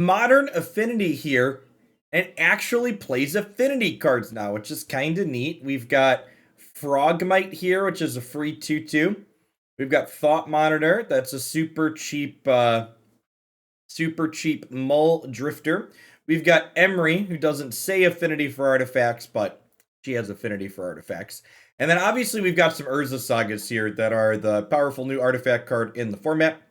Modern Affinity here, and actually plays Affinity cards now, which is kind of neat. We've got Frogmite here, which is a free 2/2. We've got Thought Monitor, that's a super cheap Mull Drifter. We've got Emry, who doesn't say Affinity for artifacts, but she has Affinity for artifacts. And then obviously we've got some Urza Sagas here that are the powerful new artifact card in the format.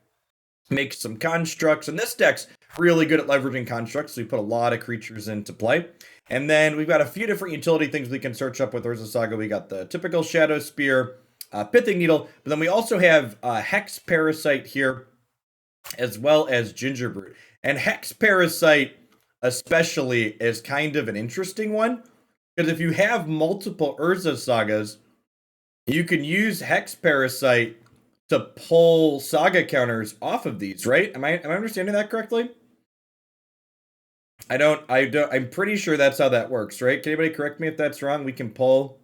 Make some constructs, and this deck's really good at leveraging constructs, so we put a lot of creatures into play. And then we've got a few different utility things we can search up with Urza Saga. We got the typical Shadowspear, Pithing Needle, but then we also have Hex Parasite here, as well as Gingerbrute. And Hex Parasite especially is kind of an interesting one, because if you have multiple Urza Sagas, you can use Hex Parasite to pull Saga counters off of these, right? Am I understanding that correctly? I'm pretty sure that's how that works, right? Can anybody correct me if that's wrong? We can pull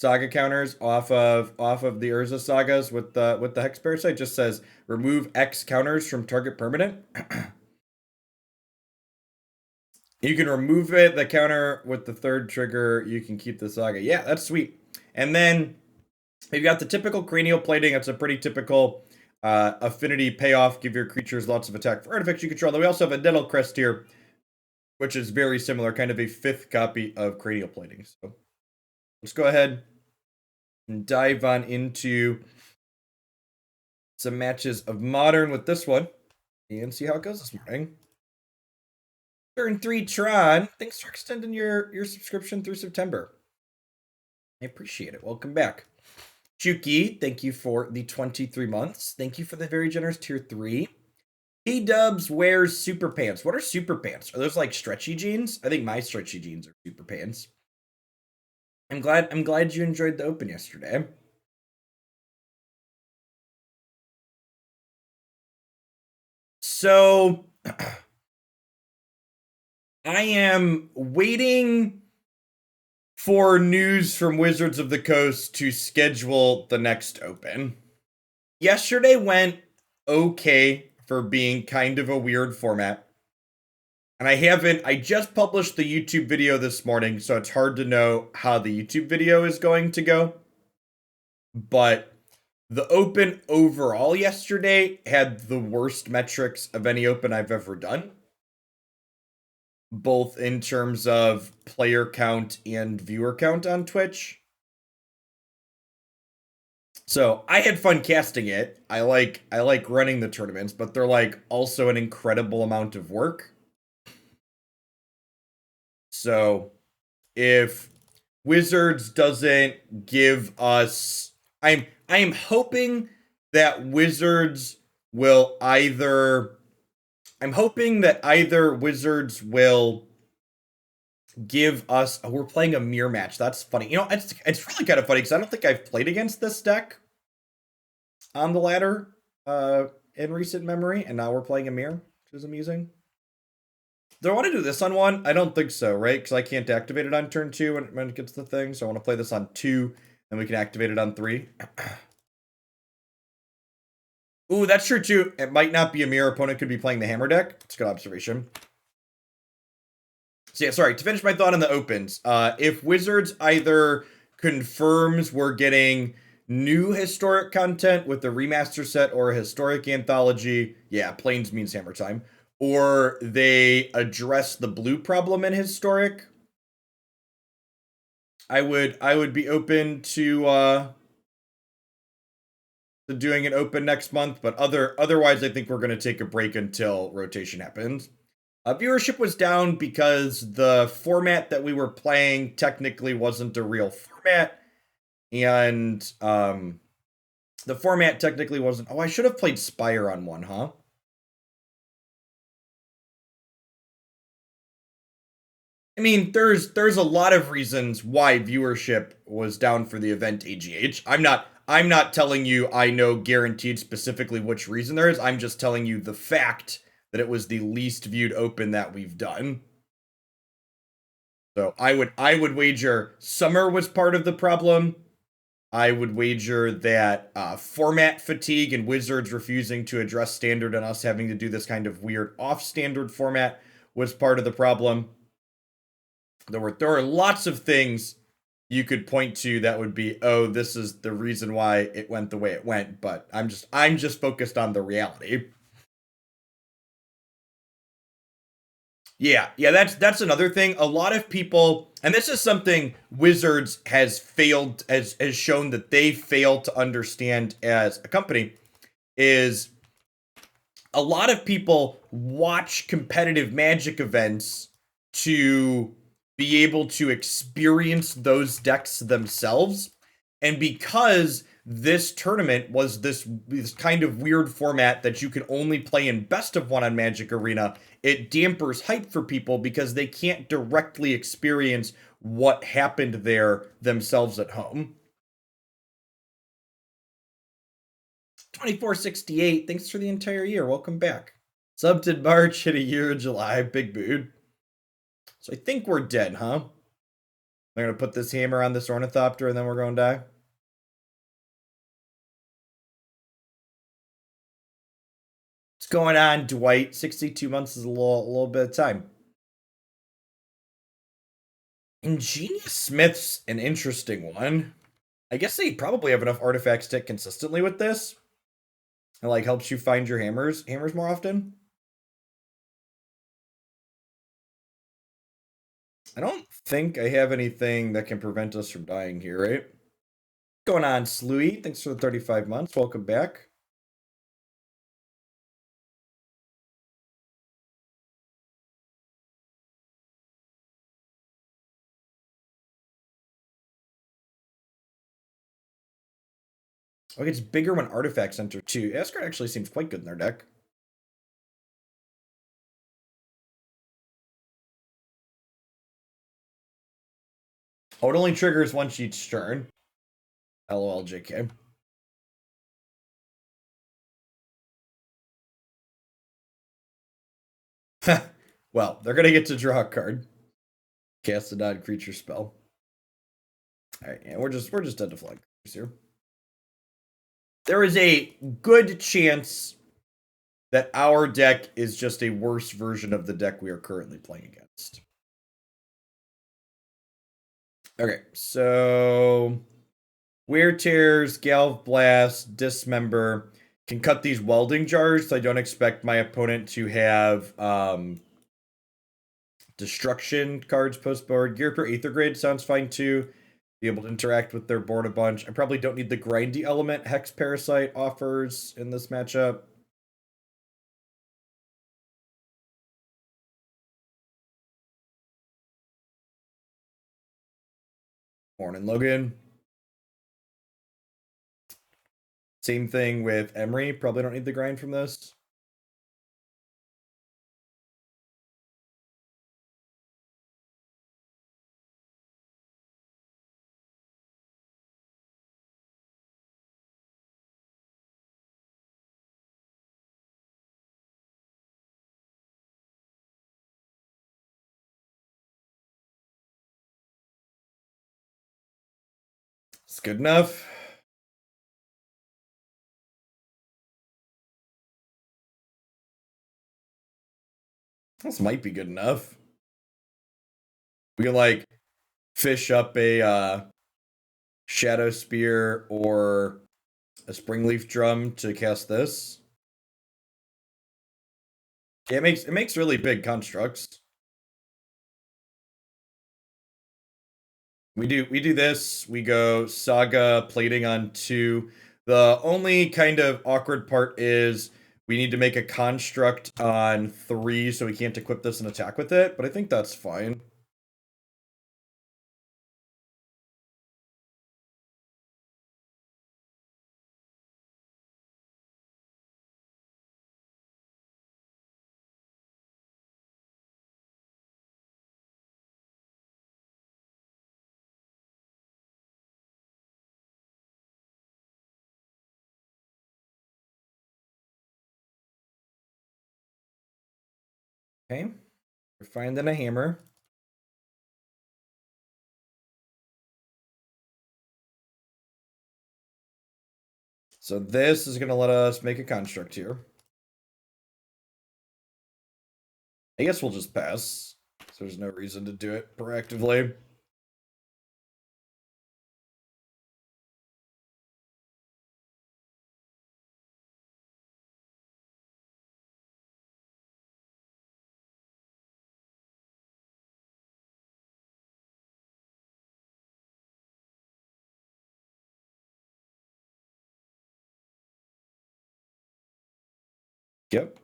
Saga counters off of the Urza Sagas with the Hex Parasite. It just says remove X counters from target permanent. You can remove the counter with the third trigger. You can keep the Saga. Yeah, that's sweet. And then we've got the typical Cranial Plating. That's a pretty typical Affinity payoff. Give your creatures lots of attack for artifacts you control. Then we also have a Nettlecyst here, which is very similar, kind of a 5th copy of Cranial Plating. So let's go ahead and dive on into some matches of Modern with this one and see how it goes this morning. Turn 3 Tron, thanks for extending your subscription through September. I appreciate it. Welcome back. Chuki, thank you for the 23 months. Thank you for the very generous tier 3. P-Dubs wears super pants. What are super pants? Are those like stretchy jeans? I think my stretchy jeans are super pants. I'm glad you enjoyed the open yesterday. So I am waiting for news from Wizards of the Coast to schedule the next open. Yesterday went okay for being kind of a weird format. And I just published the YouTube video this morning, so it's hard to know how the YouTube video is going to go. But the open overall yesterday had the worst metrics of any open I've ever done, both in terms of player count and viewer count on Twitch. So I had fun casting it. I like running the tournaments, but they're like also an incredible amount of work. So if Wizards doesn't give us, I am hoping that Wizards will either Wizards will give us, we're playing a mirror match. That's funny. You know, it's really kind of funny because I don't think I've played against this deck on the ladder in recent memory, and now we're playing a mirror, which is amusing. Do I want to do this on 1? I don't think so, right? Because I can't activate it on turn 2 when it gets the thing. So I want to play this on 2, and we can activate it on 3. Ooh, that's true too. It might not be a mirror. Opponent could be playing the hammer deck. It's a good observation. So yeah, sorry, to finish my thought on the opens. If Wizards either confirms we're getting new historic content with the remaster set or a historic anthology, yeah, Plains means hammer time. Or they address the blue problem in historic, I would be open to doing an open next month, but otherwise I think we're going to take a break until rotation happens. Viewership was down because the format that we were playing technically wasn't a real format, and the format technically wasn't. Oh, I should have played Spire on 1, huh? I mean, there's a lot of reasons why viewership was down for the event AGH. I'm not telling you I know guaranteed specifically which reason there is. I'm just telling you the fact that it was the least viewed open that we've done. So I would wager summer was part of the problem. I would wager that format fatigue and Wizards refusing to address standard and us having to do this kind of weird off-standard format was part of the problem. There were lots of things you could point to that would be, oh, this is the reason why it went the way it went, but I'm just focused on the reality. Yeah, that's another thing. A lot of people, and this is something Wizards has shown that they failed to understand as a company, is a lot of people watch competitive Magic events to be able to experience those decks themselves. And because this tournament was this kind of weird format that you can only play in best of one on Magic Arena, it dampers hype for people because they can't directly experience what happened there themselves at home. 2468, thanks for the entire year. Welcome back. Subbed in March, hit a year in July. Big mood. So I think we're dead, huh? I'm going to put this hammer on this Ornithopter and then we're going to die. What's going on, Dwight? 62 months is a little bit of time. Ingenious Smith's an interesting one. I guess they probably have enough artifacts to hit consistently with this. It like helps you find your hammers more often. I don't think I have anything that can prevent us from dying here, right? What's going on, Sluey? Thanks for the 35 months. Welcome back. Oh, it gets bigger when artifacts enter too. Asgard actually seems quite good in their deck. Oh, it only triggers once each turn. LOL, JK. Well, they're gonna get to draw a card. Cast a non-creature spell. Alright, and we're just dead to flying creatures here. There is a good chance that our deck is just a worse version of the deck we are currently playing against. Okay, so Weird Tears, Galv Blast, Dismember can cut these Welding Jars, so I don't expect my opponent to have destruction cards post-board. Ghirapur Aether Grid sounds fine too. Be able to interact with their board a bunch. I probably don't need the grindy element Hex Parasite offers in this matchup. Morning, Logan. Same thing with Emry. Probably don't need the grind from this. It's good enough. This might be good enough. We can like fish up a Shadowspear or a Springleaf Drum to cast this. Yeah, it makes really big constructs. We do this. We go Saga plating on 2. The only kind of awkward part is we need to make a construct on 3 so we can't equip this and attack with it, but I think that's fine. Okay. We're finding a hammer. So this is going to let us make a construct here. I guess we'll just pass. So there's no reason to do it proactively. Yep.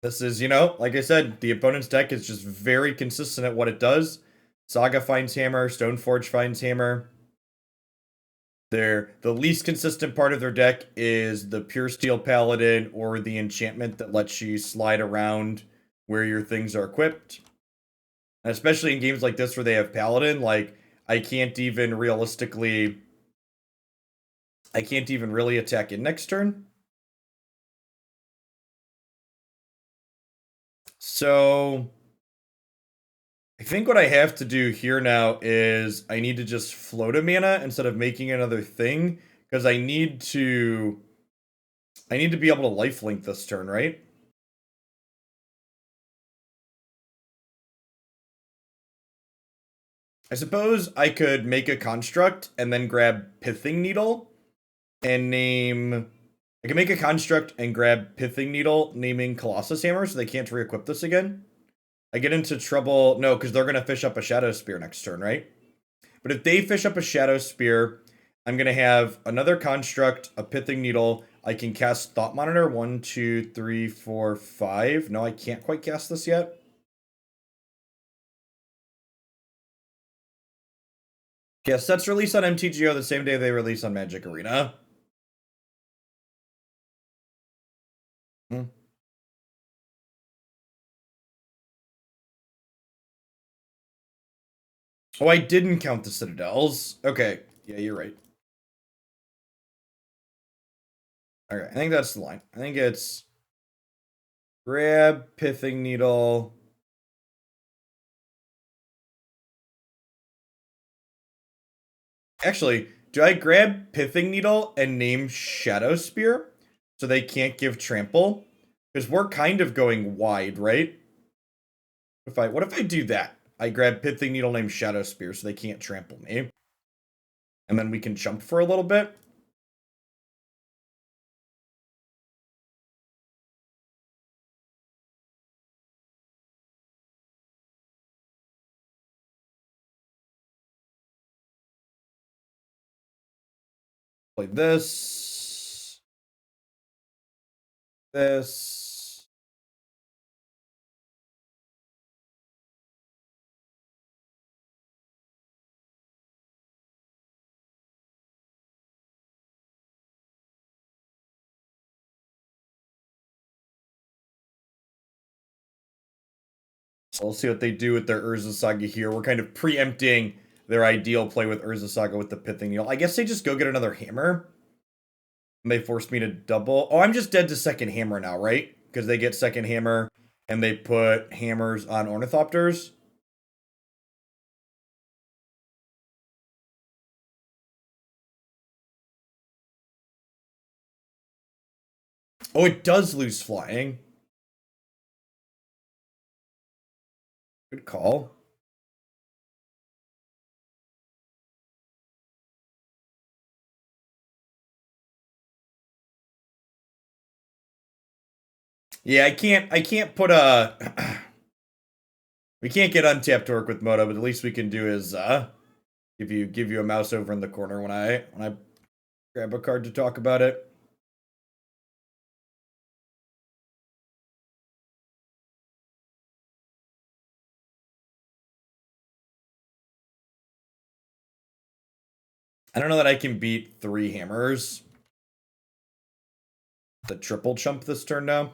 This is, you know, like I said, the opponent's deck is just very consistent at what it does. Saga finds hammer, Stoneforge finds hammer. The least consistent part of their deck is the Pure Steel Paladin or the enchantment that lets you slide around where your things are equipped. And especially in games like this where they have Paladin, like, I can't even really attack it next turn. So I think what I have to do here now is I need to just float a mana instead of making another thing, because I need to be able to lifelink this turn, right? I suppose I could make a construct and then grab Pithing Needle and name... I can make a construct and grab Pithing Needle, naming Colossus Hammer, so they can't re-equip this again. I get into trouble... No, because they're going to fish up a Shadowspear next turn, right? But if they fish up a Shadowspear, I'm going to have another construct, a Pithing Needle. I can cast Thought Monitor. 1, 2, 3, 4, 5. No, I can't quite cast this yet. Yeah, sets release on MTGO the same day they release on Magic Arena. Hmm. Oh, I didn't count the Citadels. Okay. Yeah, you're right. Okay, I think that's the line. I think it's grab Pithing Needle. Actually, do I grab Pithing Needle and name Shadowspear so they can't give trample? Because we're kind of going wide, right? What if I do that? I grab Pithing Needle named Shadowspear so they can't trample me. And then we can jump for a little bit. Play this. This. So we'll see what they do with their Urza Saga here. We're kind of preempting their ideal play with Urza Saga with the Pithing Needle. I guess they just go get another hammer. And they force me to double. Oh, I'm just dead to second hammer now, right? Because they get second hammer and they put hammers on Ornithopters. Oh, it does lose flying. Good call. Yeah, I can't put a we can't get untapped to work with Moto, but at least we can do is give you a mouse over in the corner when I grab a card to talk about it. I don't know that I can beat 3 hammers. The triple chump this turn now.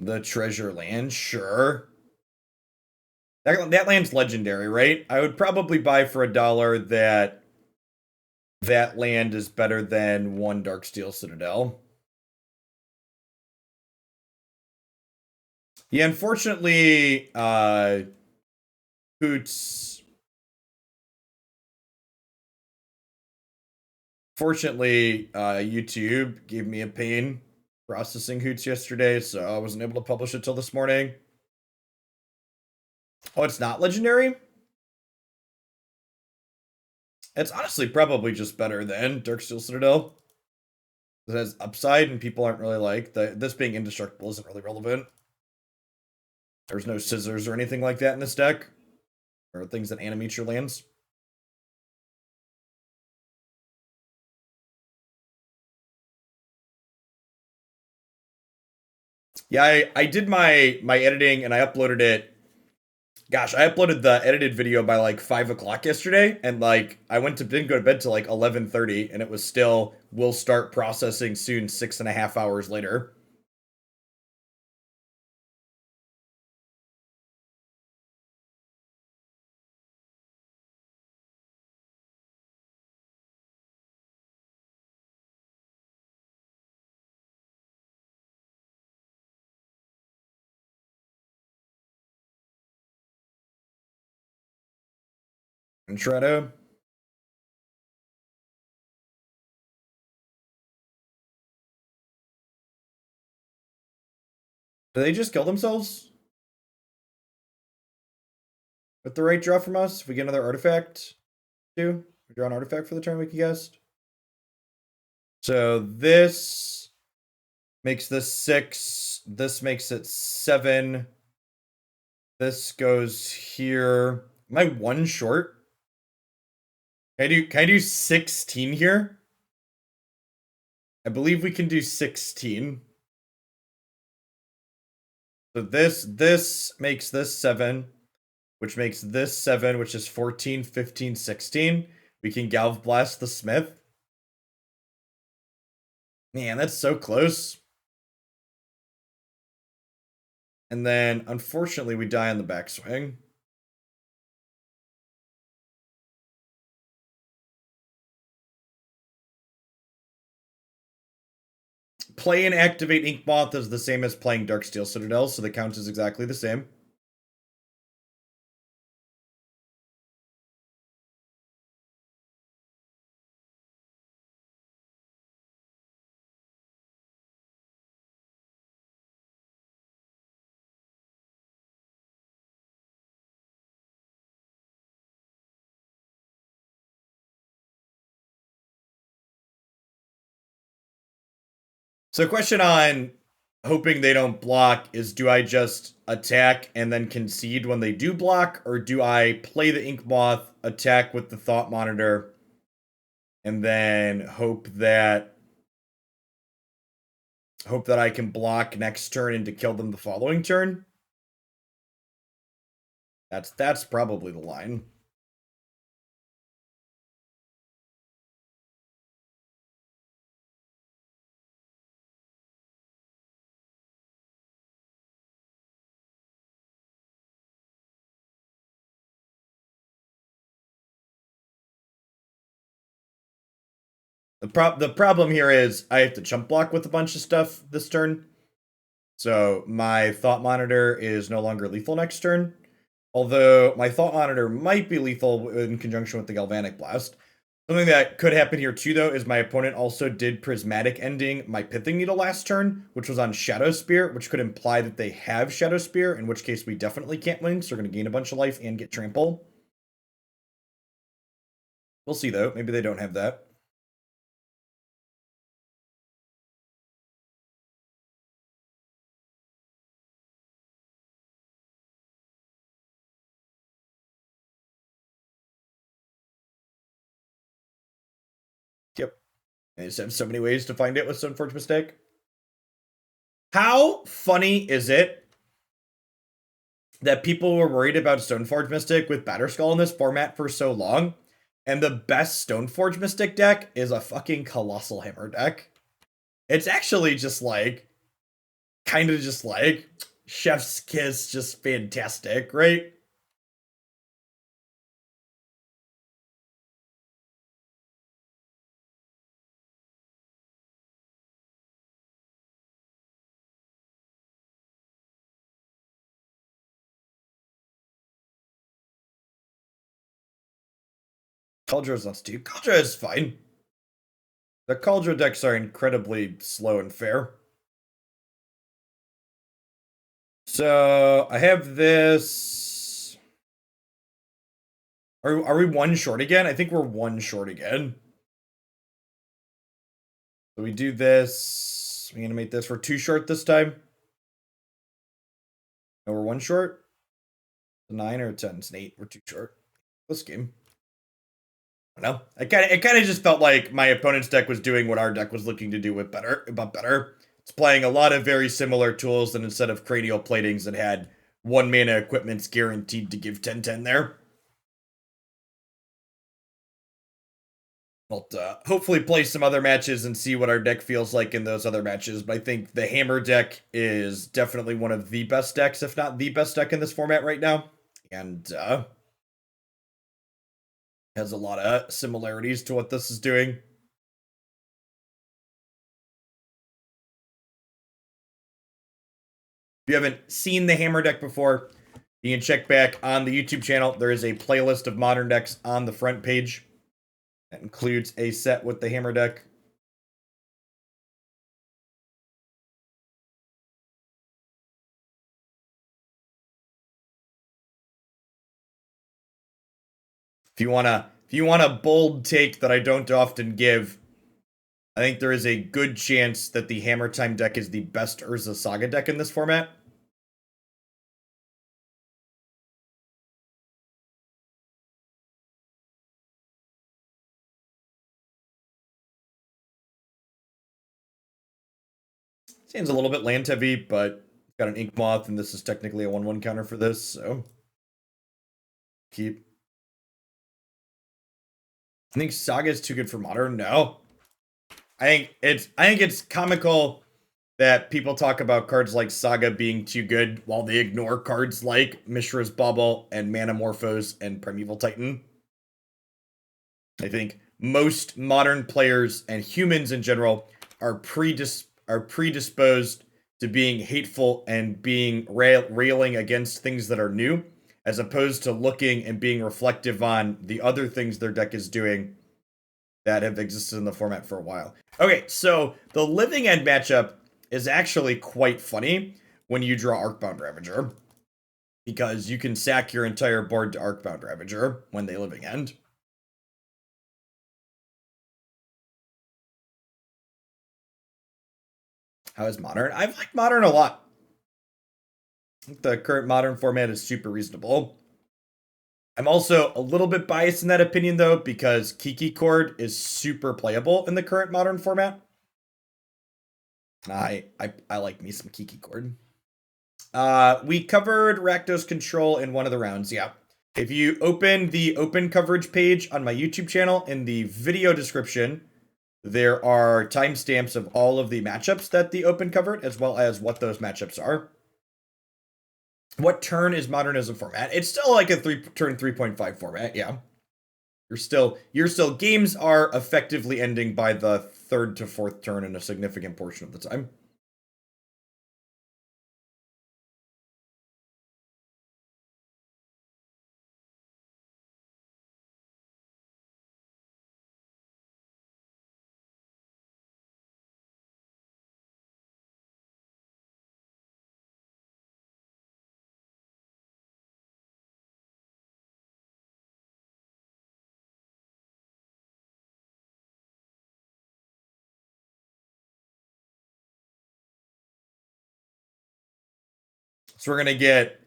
The treasure land, sure. That land's legendary, right? I would probably buy for $1 that land is better than 1 Darksteel Citadel. Yeah, unfortunately, Hoots. Fortunately, YouTube gave me a pain processing Hoots yesterday, so I wasn't able to publish it till this morning. Oh, it's not legendary? It's honestly probably just better than Darksteel Citadel. It has upside, and people aren't really like this being indestructible isn't really relevant. There's no scissors or anything like that in this deck, or things that animate your lands. Yeah, I did my editing and I uploaded it. Gosh, I uploaded the edited video by like 5 o'clock yesterday, and like I didn't go to bed till like 11:30, and it was still will start processing soon 6.5 hours later. And Shredder. Do they just kill themselves with the right draw from us? If we get another artifact, too, we draw an artifact for the turn we can cast. So this makes this 6. This makes it 7. This goes here. Am I 1 short? Can I do 16 here? I believe we can do 16. So this makes this 7, which makes this 7, which is 14, 15, 16. We can Galv Blast the Smith. Man, that's so close. And then, unfortunately, we die on the backswing. Play and activate Inkmoth is the same as playing Darksteel Citadel, so the count is exactly the same. So question on hoping they don't block is, do I just attack and then concede when they do block, or do I play the Inkmoth, attack with the Thought Monitor, and then hope that I can block next turn and to kill them the following turn? That's probably the line. The problem here is I have to chump block with a bunch of stuff this turn. So my Thought Monitor is no longer lethal next turn. Although my Thought Monitor might be lethal in conjunction with the Galvanic Blast. Something that could happen here too, though, is my opponent also did Prismatic Ending my Pithing Needle last turn, which was on Shadowspear, which could imply that they have Shadowspear, in which case we definitely can't win, so we're going to gain a bunch of life and get Trample. We'll see, though. Maybe they don't have that. Yep. I just have so many ways to find it with Stoneforge Mistake. How funny is it that people were worried about Stoneforge Mystic with Batterskull in this format for so long, and the best Stoneforge Mystic deck is a fucking Colossal Hammer deck? It's actually just like, kind of just like, Chef's Kiss, just fantastic, right? Kaldra is less deep. Kaldra is fine. The Kaldra decks are incredibly slow and fair. So I have this. Are we one short again? I think we're one short again. So we do this. We animate this. We're two short this time. No, we're one short. A 9 or a 10? It's an 8. We're too short. This game. I don't know. It kind of just felt like my opponent's deck was doing what our deck was looking to do with better. It's playing a lot of very similar tools, and instead of Cranial Platings, it had 1 mana equipment's guaranteed to give 10/10 there. We'll hopefully play some other matches and see what our deck feels like in those other matches. But I think the Hammer deck is definitely one of the best decks, if not the best deck in this format right now. And has a lot of similarities to what this is doing. If you haven't seen the Hammer deck before, you can check back on the YouTube channel. There is a playlist of modern decks on the front page that includes a set with the Hammer deck. If you want a bold take that I don't often give, I think there is a good chance that the Hammer Time deck is the best Urza Saga deck in this format. Seems a little bit land heavy, but it's got an Inkmoth, and this is technically a 1/1 counter for this, so keep. I think Saga is too good for Modern. No, I think it's comical that people talk about cards like Saga being too good while they ignore cards like Mishra's Bauble and Manamorphose and Primeval Titan. I think most modern players and humans in general are predisposed to being hateful and being railing against things that are new, as opposed to looking and being reflective on the other things their deck is doing that have existed in the format for a while. Okay, so the Living End matchup is actually quite funny when you draw Arcbound Ravager, because you can sack your entire board to Arcbound Ravager when they Living End. How is Modern? I've liked Modern a lot. I think the current Modern format is super reasonable. I'm also a little bit biased in that opinion, though, because Kiki Chord is super playable in the current Modern format. I like me some Kiki Chord. We covered Rakdos Control in one of the rounds, yeah. If you open the open coverage page on my YouTube channel, in the video description, there are timestamps of all of the matchups that the open covered, as well as what those matchups are. What turn is Modern as a format? It's still like a turn 3.5 format, yeah. You're still games are effectively ending by the 3rd to 4th turn in a significant portion of the time. So we're gonna get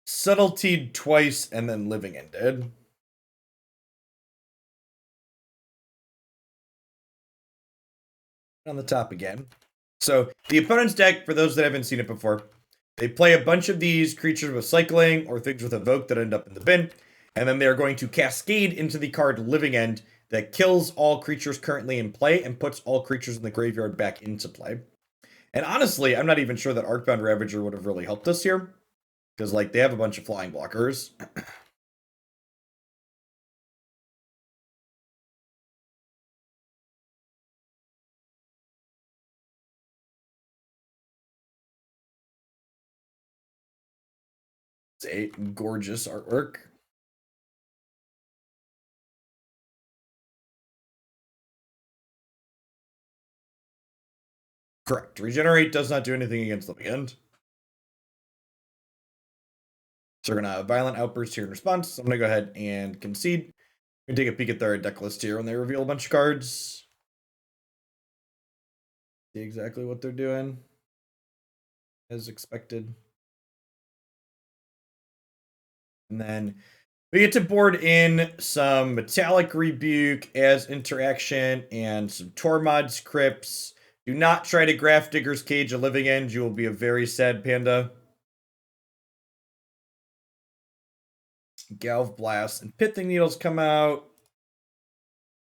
Subtlety twice and then Living Ended. On the top again. So the opponent's deck, for those that haven't seen it before, they play a bunch of these creatures with cycling or things with evoke that end up in the bin, and then they're going to cascade into the card Living End that kills all creatures currently in play and puts all creatures in the graveyard back into play. And honestly, I'm not even sure that Arcbound Ravager would have really helped us here, because like they have a bunch of flying blockers. It's a gorgeous artwork. Correct. Regenerate does not do anything against the land. So we're going to have Violent Outburst here in response. So I'm going to go ahead and concede. We can take a peek at their deck list here when they reveal a bunch of cards. See exactly what they're doing. As expected. And then we get to board in some Metallic Rebuke as interaction and some Tormod's Crypts. Do not try to Grafdigger's Cage a Living End. You will be a very sad panda. Galv Blast and Pithing Needles come out.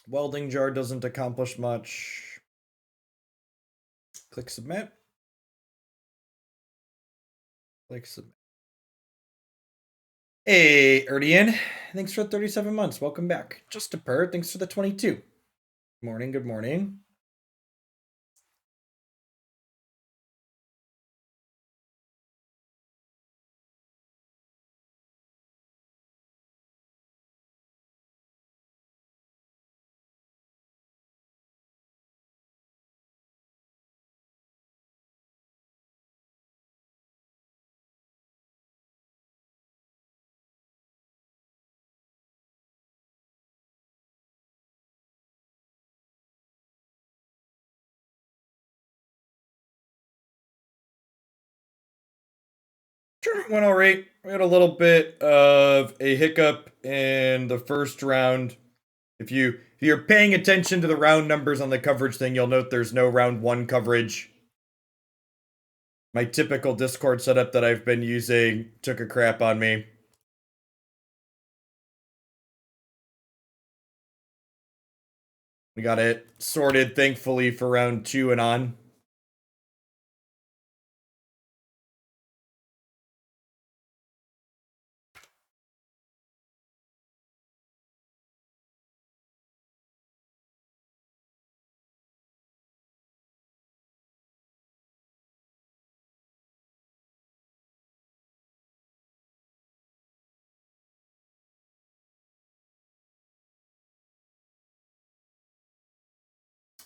Welding Jar doesn't accomplish much. Click Submit. Click Submit. Hey, Erdian. Thanks for 37 months. Welcome back. Just a purr. Thanks for the 22. Good morning. Good morning. Tournament went all right. We had a little bit of a hiccup in the first round. If you're paying attention to the round numbers on the coverage thing, you'll note there's no round 1 coverage. My typical Discord setup that I've been using took a crap on me. We got it sorted, thankfully, for round 2 and on.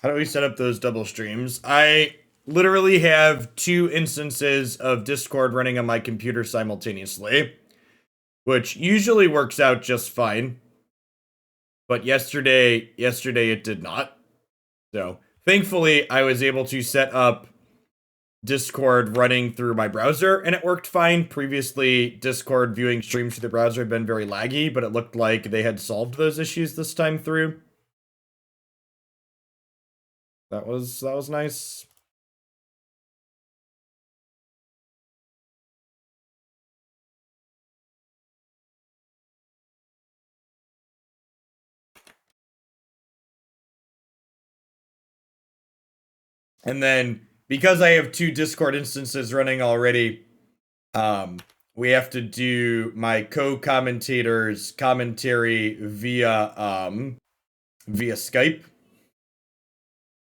How do we set up those double streams? I literally have 2 instances of Discord running on my computer simultaneously, which usually works out just fine. But yesterday it did not. So, thankfully, I was able to set up Discord running through my browser, and it worked fine. Previously, Discord viewing streams through the browser had been very laggy, but it looked like they had solved those issues this time through. That was nice. And then, because I have 2 Discord instances running already, we have to do my co-commentator's commentary via Skype,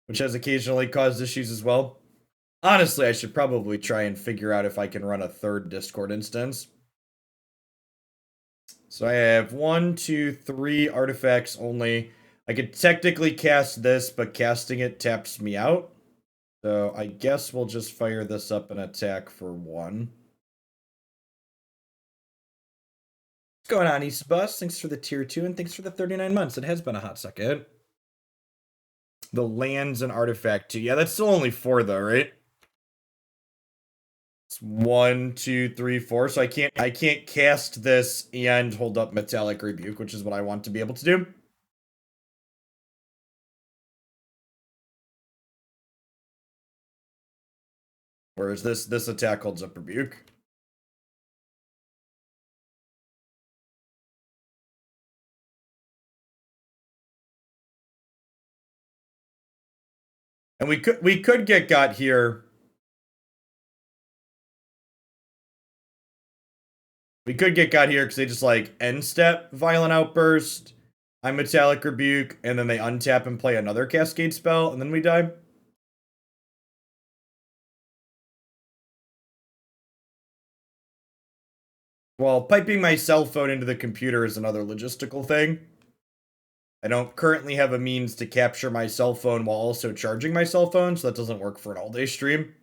which has occasionally caused issues as well. Honestly, I should probably try and figure out if I can run a 3rd Discord instance. So I have 1, 2, 3 artifacts only. I could technically cast this, but casting it taps me out. So I guess we'll just fire this up and attack for 1. What's going on, East Bus? Thanks for the tier 2 and thanks for the 39 months. It has been a hot second. The lands and artifact 2. Yeah, that's still only 4 though, right? It's 1, 2, 3, 4. So I can't cast this and hold up Metallic Rebuke, which is what I want to be able to do. Whereas this attack holds up Rebuke. And we could get got here. We could get got here because they just like end step Violent Outburst, I'm Metallic Rebuke, and then they untap and play another Cascade spell, and then we die. Well, piping my cell phone into the computer is another logistical thing. I don't currently have a means to capture my cell phone while also charging my cell phone, so that doesn't work for an all-day stream.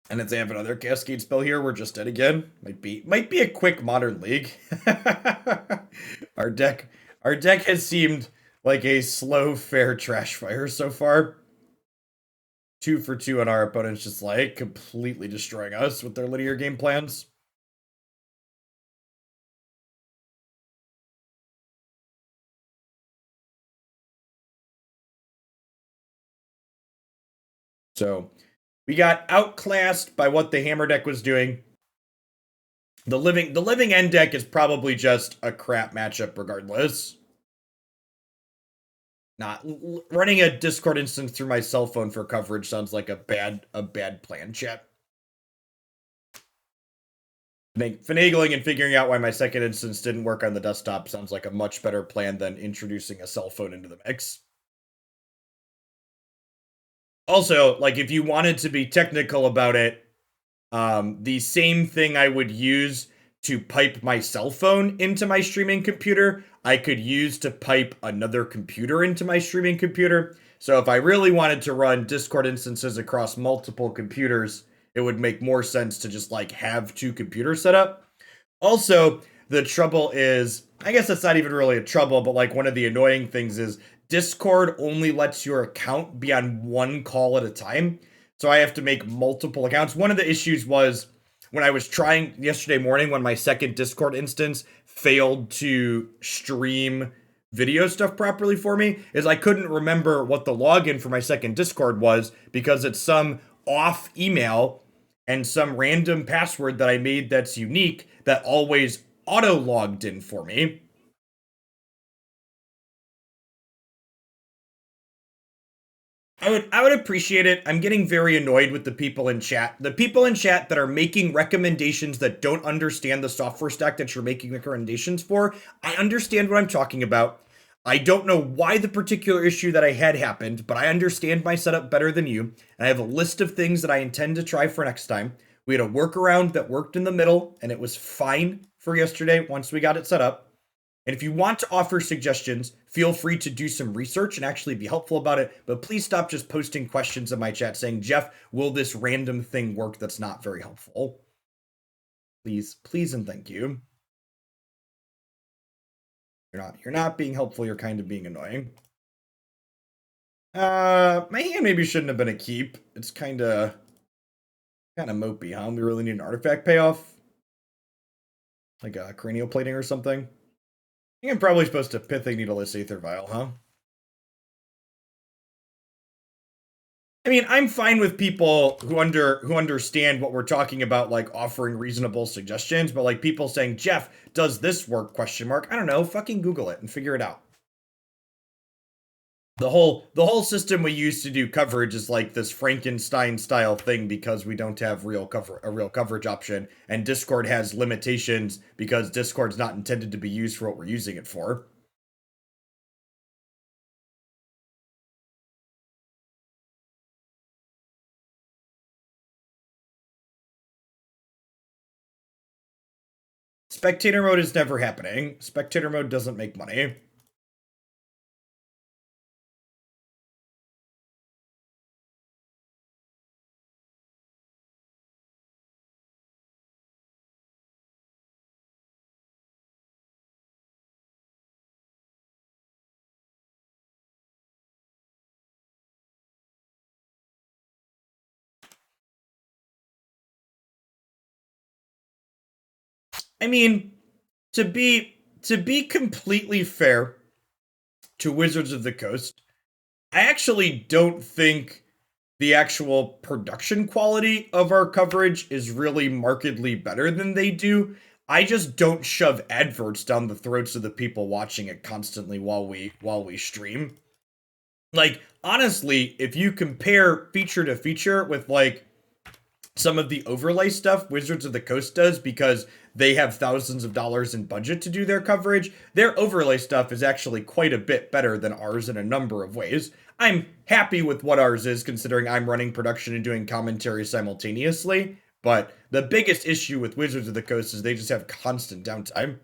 And if they have another Cascade spell here, we're just dead again. Might be a quick Modern League. Our deck has seemed like a slow, fair trash fire so far. 2 for 2 on our opponents, just like completely destroying us with their linear game plans. So we got outclassed by what the Hammer deck was doing. The living end deck is probably just a crap matchup regardless. Not running a Discord instance through my cell phone for coverage sounds like a bad plan, chat. Finagling and figuring out why my second instance didn't work on the desktop sounds like a much better plan than introducing a cell phone into the mix. Also, like, if you wanted to be technical about it, the same thing I would use to pipe my cell phone into my streaming computer, I could use to pipe another computer into my streaming computer. So if I really wanted to run Discord instances across multiple computers, it would make more sense to just like have 2 computers set up. Also, the trouble is, I guess that's not even really a trouble, but like one of the annoying things is Discord only lets your account be on 1 call at a time. So I have to make multiple accounts. One of the issues was when I was trying yesterday morning when my second Discord instance failed to stream video stuff properly for me, is I couldn't remember what the login for my second Discord was because it's some off email and some random password that I made that's unique that always auto logged in for me. I would appreciate it. I'm getting very annoyed with the people in chat. The people in chat that are making recommendations that don't understand the software stack that you're making recommendations for. I understand what I'm talking about. I don't know why the particular issue that I had happened, but I understand my setup better than you. And I have a list of things that I intend to try for next time. We had a workaround that worked in the middle, and it was fine for yesterday once we got it set up. And if you want to offer suggestions, feel free to do some research and actually be helpful about it. But please stop just posting questions in my chat saying, Jeff, will this random thing work that's not very helpful? Please and thank you. You're not being helpful, you're kind of being annoying. My hand maybe shouldn't have been a keep. It's kind of mopey, huh? We really need an artifact payoff. Like a cranial plating or something. I think I'm probably supposed to Pithing Needle this Aether Vial, huh? I mean, I'm fine with people who understand what we're talking about, like offering reasonable suggestions, but like people saying, Jeff, does this work? Question mark. I don't know. Fucking Google it and figure it out. The whole system we use to do coverage is like this Frankenstein style thing because we don't have a real coverage option, and Discord has limitations because Discord's not intended to be used for what we're using it for. Spectator mode is never happening. Spectator mode doesn't make money. I mean, to be completely fair to Wizards of the Coast, I actually don't think the actual production quality of our coverage is really markedly better than they do. I just don't shove adverts down the throats of the people watching it constantly while we stream. Like, honestly, if you compare feature to feature with like some of the overlay stuff Wizards of the Coast does because they have thousands of dollars in budget to do their coverage. Their overlay stuff is actually quite a bit better than ours in a number of ways. I'm happy with what ours is considering I'm running production and doing commentary simultaneously, but the biggest issue with Wizards of the Coast is they just have constant downtime.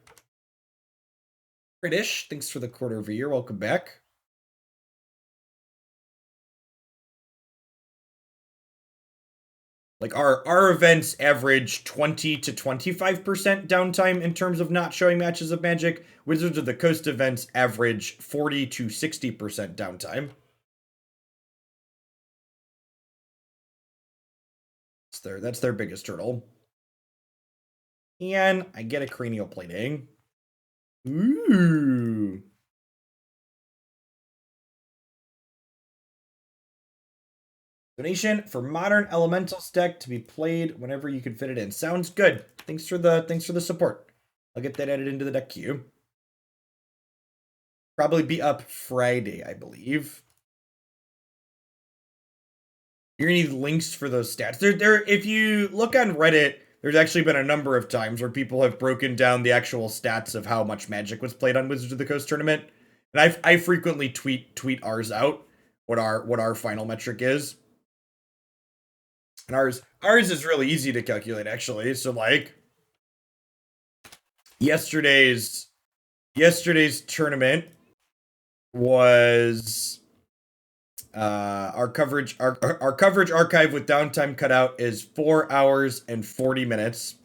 British, thanks for the quarter of a year. Welcome back. Like our events average 20 to 25% downtime in terms of not showing matches of Magic. Wizards of the Coast events average 40 to 60% downtime. That's their biggest hurdle. And I get a Cranial Plating. Ooh. Donation for Modern Elementals deck to be played whenever you can fit it in. Sounds good. Thanks for the support. I'll get that added into the deck queue. Probably be up Friday, I believe. You're gonna need links for those stats. There. If you look on Reddit, there's actually been a number of times where people have broken down the actual stats of how much Magic was played on Wizards of the Coast tournament, and I frequently tweet ours out, what our final metric is. And ours is really easy to calculate, actually. So like yesterday's tournament was our coverage archive with downtime cutout is 4 hours and 40 minutes.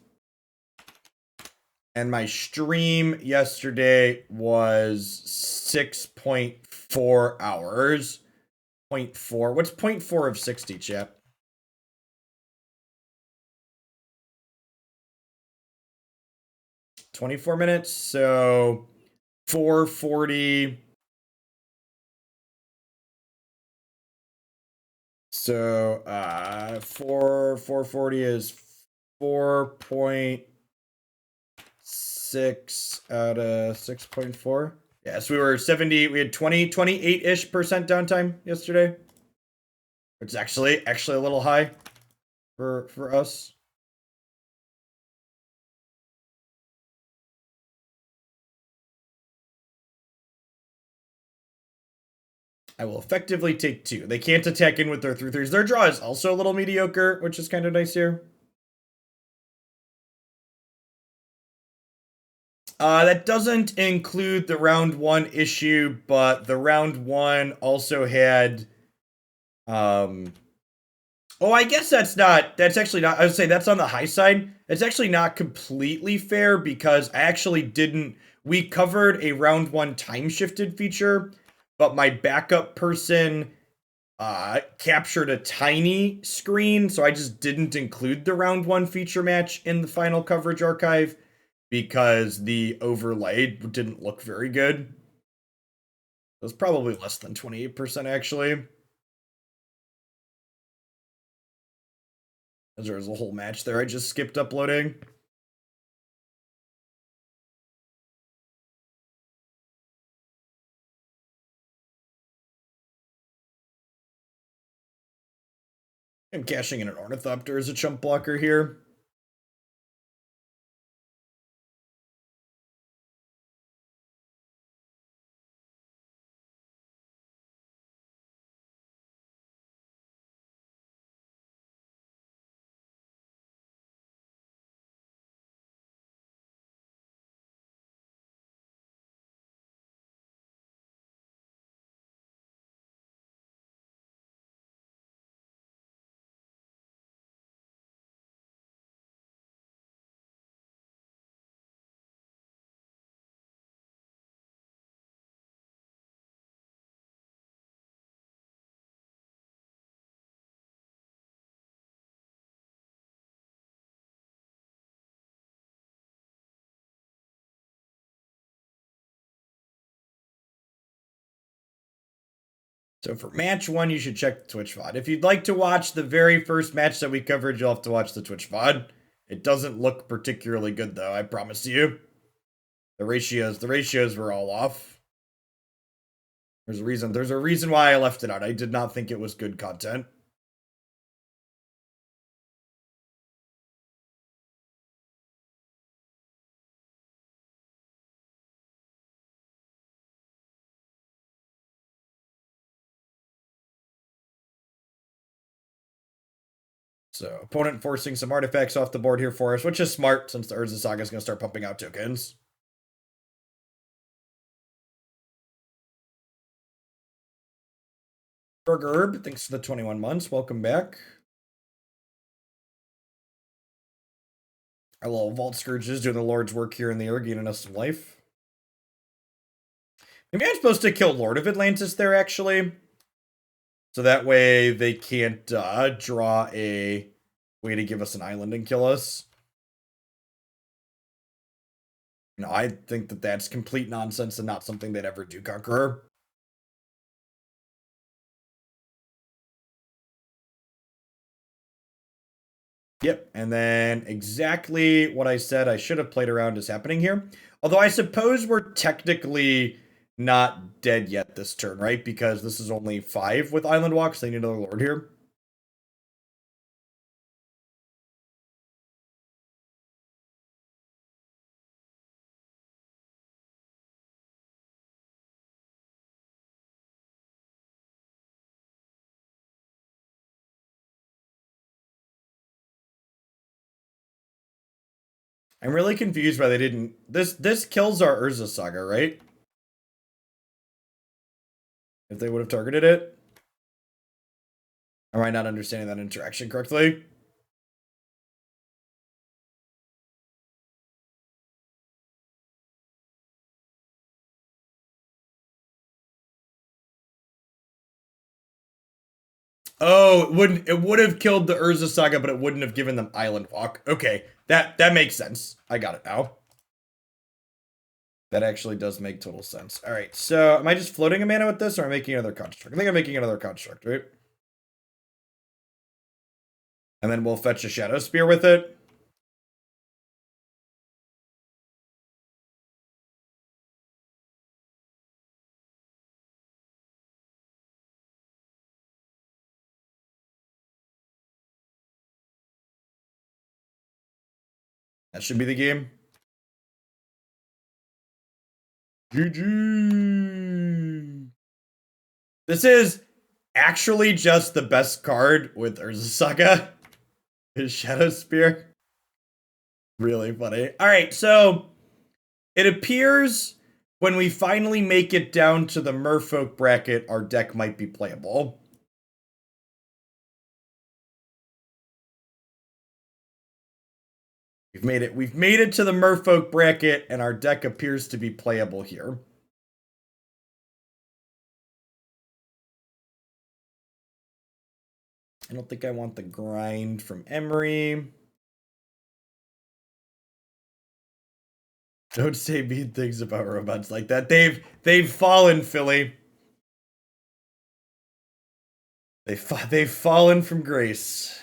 And my stream yesterday was 6.4 hours. 0.4. What's 0.4 of 60, chat? 24 minutes, so 440. So 440 is 4.6 out of 6.4. Yeah, so we had 28-ish percent downtime yesterday. Which is actually a little high for us. I will effectively take 2. They can't attack in with their 3/3s. Their draw is also a little mediocre, which is kind of nice here. That doesn't include the round 1 issue, but the round 1 also had oh, I guess that's actually not, I would say that's on the high side. It's actually not completely fair because we covered a round 1 time shifted feature, but my backup person captured a tiny screen, so I just didn't include the round 1 feature match in the final coverage archive because the overlay didn't look very good. It was probably less than 28% actually. There was a whole match there I just skipped uploading. I'm cashing in an Ornithopter as a chump blocker here. So for match 1, you should check the Twitch VOD. If you'd like to watch the very first match that we covered, you'll have to watch the Twitch VOD. It doesn't look particularly good though, I promise you. The ratios were all off. There's a reason why I left it out. I did not think it was good content. So opponent forcing some artifacts off the board here for us, which is smart since the Urza Saga is going to start pumping out tokens. Burgerb, thanks for the 21 months. Welcome back. Our little Vault Skirge is doing the Lord's work here in the air, gaining us some life. Maybe I'm supposed to kill Lord of Atlantis there, actually. So that way they can't draw a way to give us an island and kill us. No, I think that that's complete nonsense and not something they'd ever do, Conqueror. Yep, and then exactly what I said I should have played around is happening here. Although I suppose we're technically not dead yet this turn, right? Because this is only 5 with Island Walks. They need another Lord here. I'm really confused why they didn't... This kills our Urza Saga, right? If they would have targeted it. Am I not understanding that interaction correctly? Oh, it would have killed the Urza Saga, but it wouldn't have given them Island Walk. Okay, that makes sense. I got it now. That actually does make total sense. All right, so am I just floating a mana with this, or am I making another construct? I think I'm making another construct, right? And then we'll fetch a Shadowspear with it. That should be the game. GG. This is actually just the best card with Urza Saga. His Shadowspear. Really funny. All right, so it appears when we finally make it down to the Merfolk bracket, our deck might be playable. We've made it to the Merfolk bracket, and our deck appears to be playable here. I don't think I want the grind from Emry. Don't say mean things about robots like that. They've fallen, Philly. They've fallen from grace.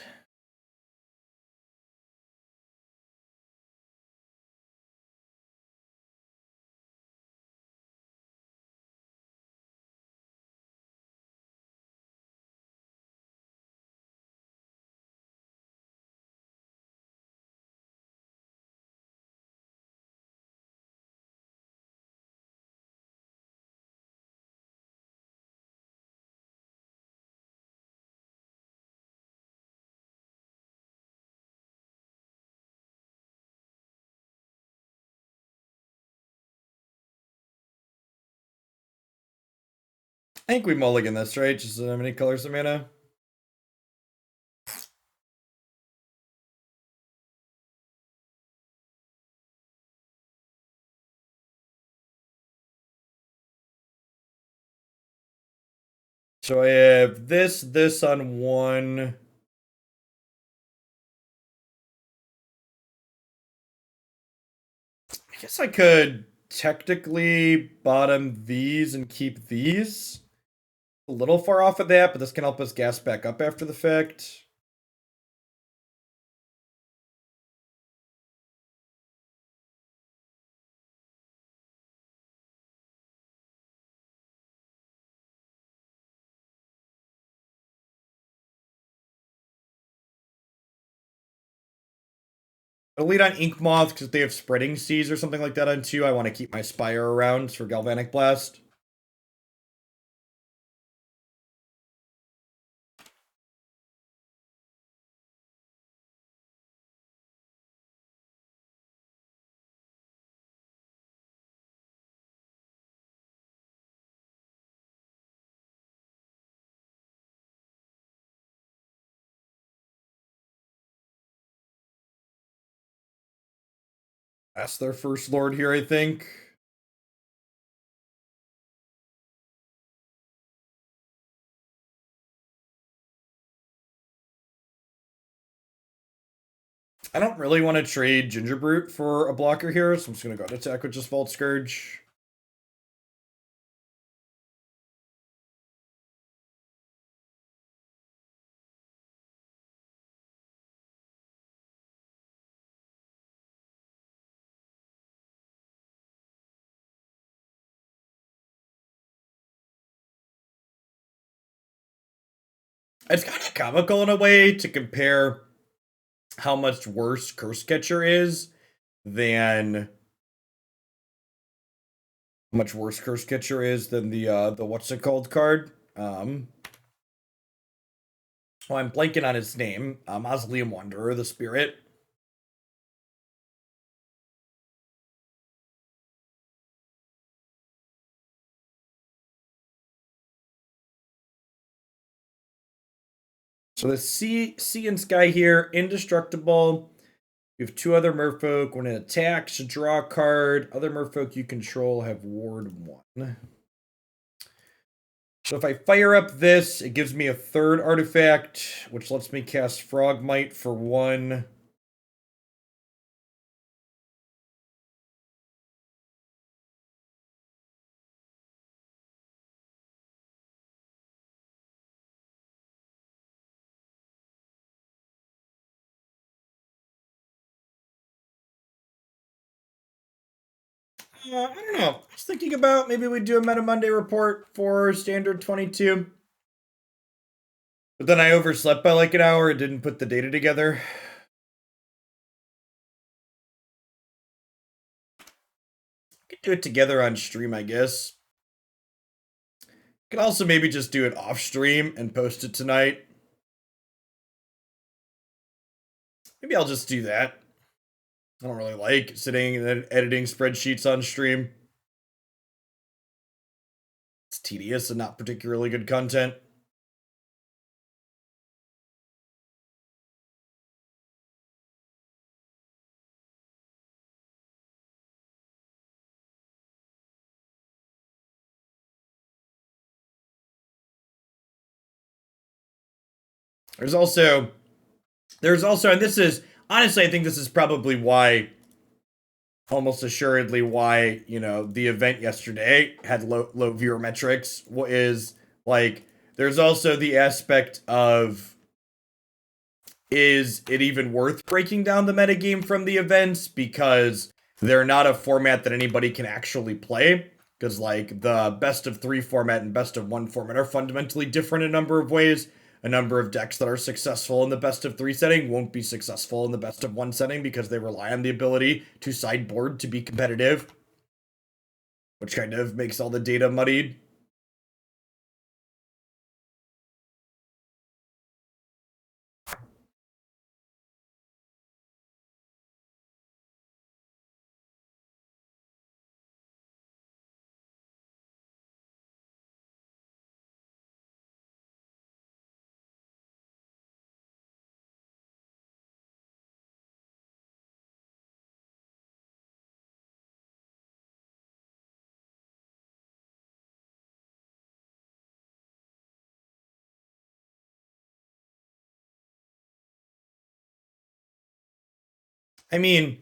I think we mulligan this, right? Just how many colors of mana? So I have this on one. I guess I could technically bottom these and keep these. A little far off of that, but this can help us gas back up after the fact. I'll lead on Inkmoth because they have Spreading Seas or something like that on 2. I want to keep my Spire around for Galvanic Blast. That's their first lord here, I think. I don't really want to trade Gingerbrute for a blocker here, so I'm just going to go to attack with just Vault Skirge. It's kind of comical in a way to compare how much worse Curse Catcher is than the what's it called card. I'm blanking on its name. Mausoleum Wanderer, the Spirit. So the Sea and Sky here, indestructible. You have 2 other merfolk. When it attacks, draw a card. Other merfolk you control have ward 1. So if I fire up this, it gives me a 3rd artifact, which lets me cast Frogmite for 1. I don't know. I was thinking about maybe we do a Meta Monday report for Standard 22. But then I overslept by like an hour and didn't put the data together. We could do it together on stream, I guess. Could also maybe just do it off stream and post it tonight. Maybe I'll just do that. I don't really like sitting and editing spreadsheets on stream. It's tedious and not particularly good content. There's also, and this is, honestly, I think this is probably why, almost assuredly why, you know, the event yesterday had low viewer metrics, is, like, there's also the aspect of, is it even worth breaking down the metagame from the events? Because they're not a format that anybody can actually play. Because, like, the best of 3 format and best of 1 format are fundamentally different in a number of ways. A number of decks that are successful in the best of 3 setting won't be successful in the best of 1 setting because they rely on the ability to sideboard to be competitive, which kind of makes all the data muddied. I mean,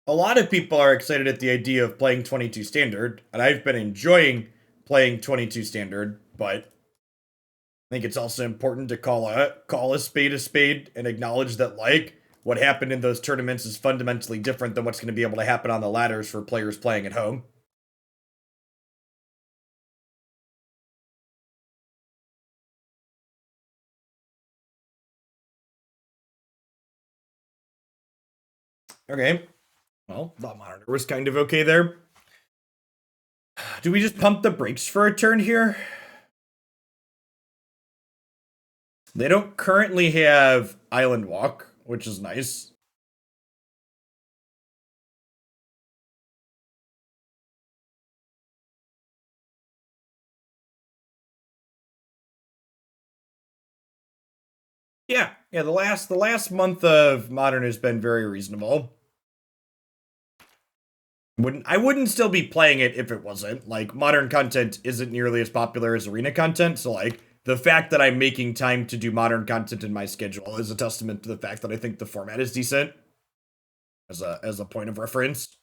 a lot of people are excited at the idea of playing 22 standard, and I've been enjoying playing 22 standard, but I think it's also important to call a spade and acknowledge that, like, what happened in those tournaments is fundamentally different than what's going to be able to happen on the ladders for players playing at home. Okay. Well, the monitor was kind of okay there. Do we just pump the brakes for a turn here? They don't currently have Island Walk, which is nice. Yeah, the last month of Modern has been very reasonable. I wouldn't still be playing it if it wasn't. Like, modern content isn't nearly as popular as arena content, so like the fact that I'm making time to do modern content in my schedule is a testament to the fact that I think the format is decent as a point of reference.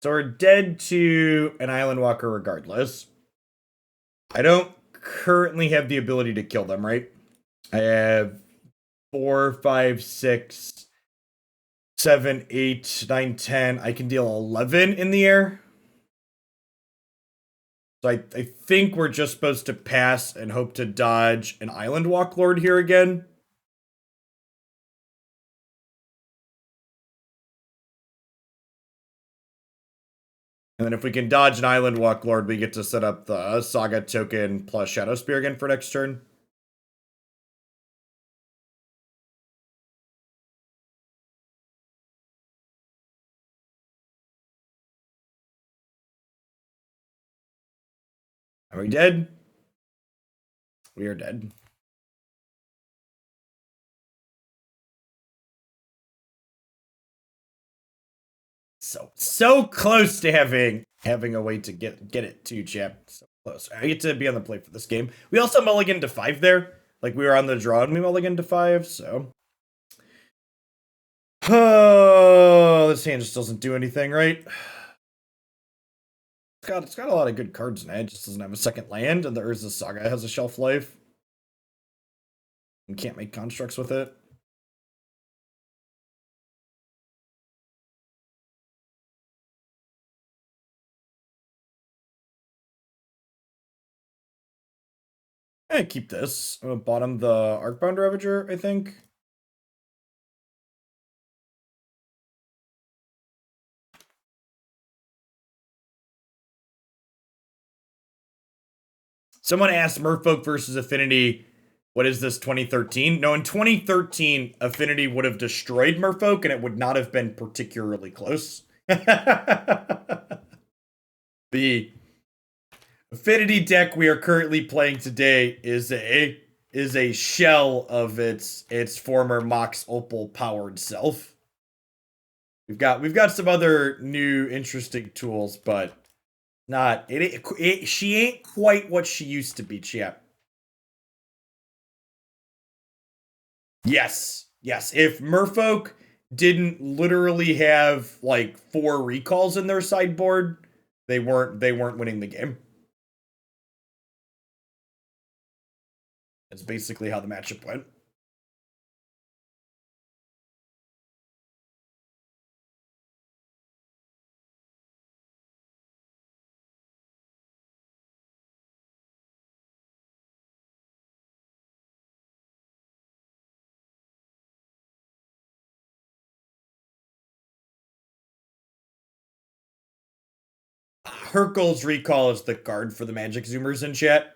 So we're dead to an Island Walker regardless. I don't currently have the ability to kill them, right? I have 4, 5, 6, 7, 8, 9, 10. I can deal 11 in the air. So I think we're just supposed to pass and hope to dodge an Island Walk Lord here again. And then if we can dodge an Island Walk Lord, we get to set up the Saga token plus Shadowspear again for next turn. Are we dead? We are dead. So close to having a way to get it to chap. So close. I get to be on the play for this game. We also mulliganed to 5 there. Like we were on the draw and we mulliganed to 5, so. Oh, this hand just doesn't do anything, right? It's got a lot of good cards in it. It just doesn't have a second land, and the Urza Saga has a shelf life. And can't make constructs with it. I keep this. I'm gonna bottom the Arcbound Ravager, I think. Someone asked Merfolk versus Affinity, what is this, 2013? No, in 2013, Affinity would have destroyed Merfolk and it would not have been particularly close. The Affinity deck we are currently playing today is a shell of its former Mox Opal powered self. We've got some other new interesting tools, but not she ain't quite what she used to be, chap. Yes. Yes. If Merfolk didn't literally have like 4 recalls in their sideboard, they weren't winning the game. That's basically how the matchup went. Herkel's recall is the card for the Magic Zoomers in chat.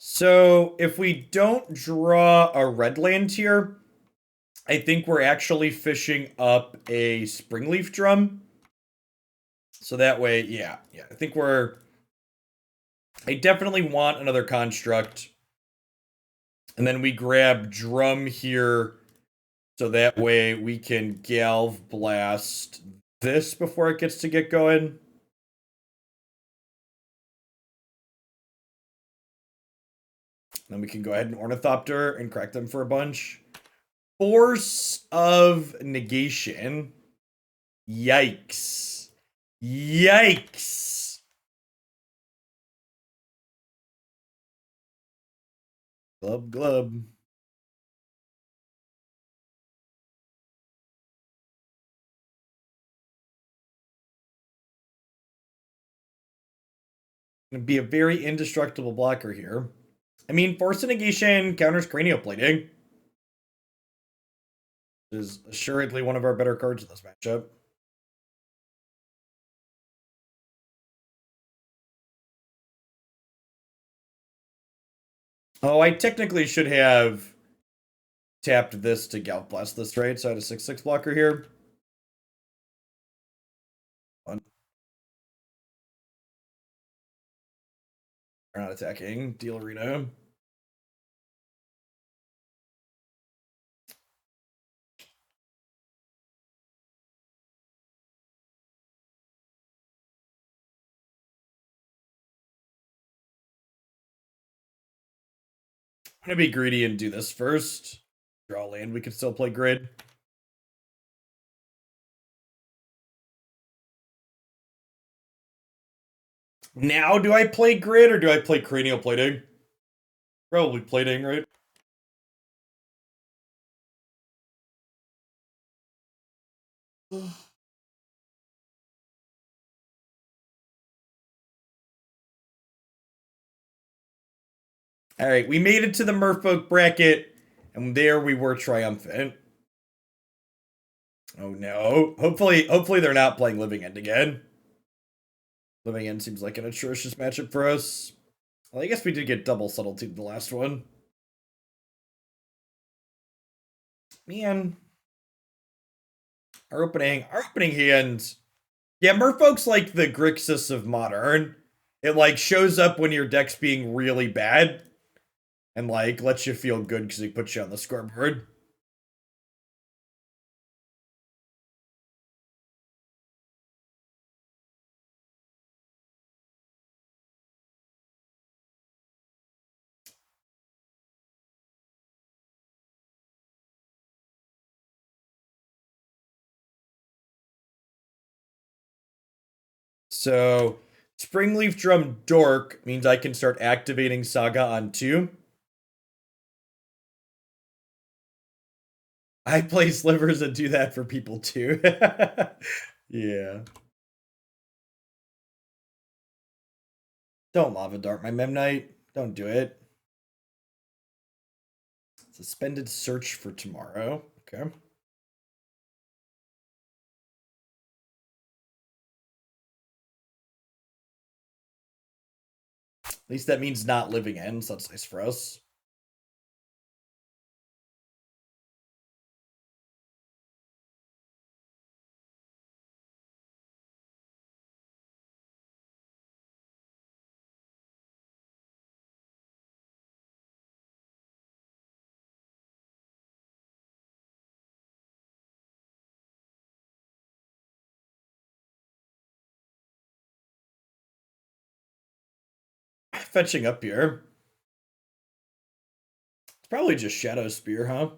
So if we don't draw a red land here, I think we're actually fishing up a Springleaf Drum. So that way, yeah. I think I definitely want another construct. And then we grab Drum here, so that way we can Galv Blast this before it gets to get going. Then we can go ahead and Ornithopter and crack them for a bunch. Force of Negation. Yikes. Yikes. Glub, glub. Gonna be a very indestructible blocker here. I mean, Force of Negation counters Cranial Plating. Is assuredly one of our better cards in this matchup. Oh, I technically should have tapped this to Galvanic Blast this, right? So I had a 6/6 blocker here. Fun. We're not attacking. Deal Arena. I'm gonna be greedy and do this first. Draw land. We can still play grid. Now, do I play grid or do I play Cranial Plating? Probably plating, right? All right, we made it to the Merfolk bracket, and there we were triumphant. Oh no! Hopefully they're not playing Living End again. Living End seems like an atrocious matchup for us. Well, I guess we did get double subtlety in the last one. Man, our opening hand. Yeah, Merfolk's like the Grixis of Modern. It like shows up when your deck's being really bad, and like lets you feel good because it puts you on the scoreboard. So Springleaf Drum Dork means I can start activating Saga on 2. I play slivers and do that for people too. Yeah. Don't Lava Dart my Memnite. Don't do it. Suspended search for tomorrow. Okay. At least that means not Living End, so that's nice for us. Fetching up here. It's probably just Shadowspear, huh?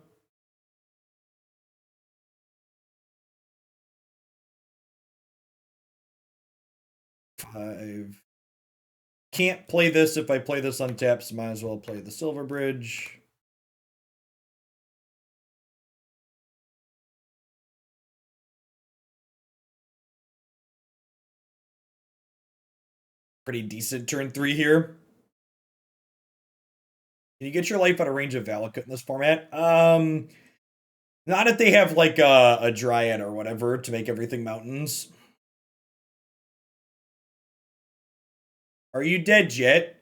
5. Can't play this if I play this on tap, so might as well play the Silver Bridge. Pretty decent turn 3 here. Can you get your life out of range of Valakut in this format? Not if they have like a Dryad or whatever to make everything mountains. Are you dead yet?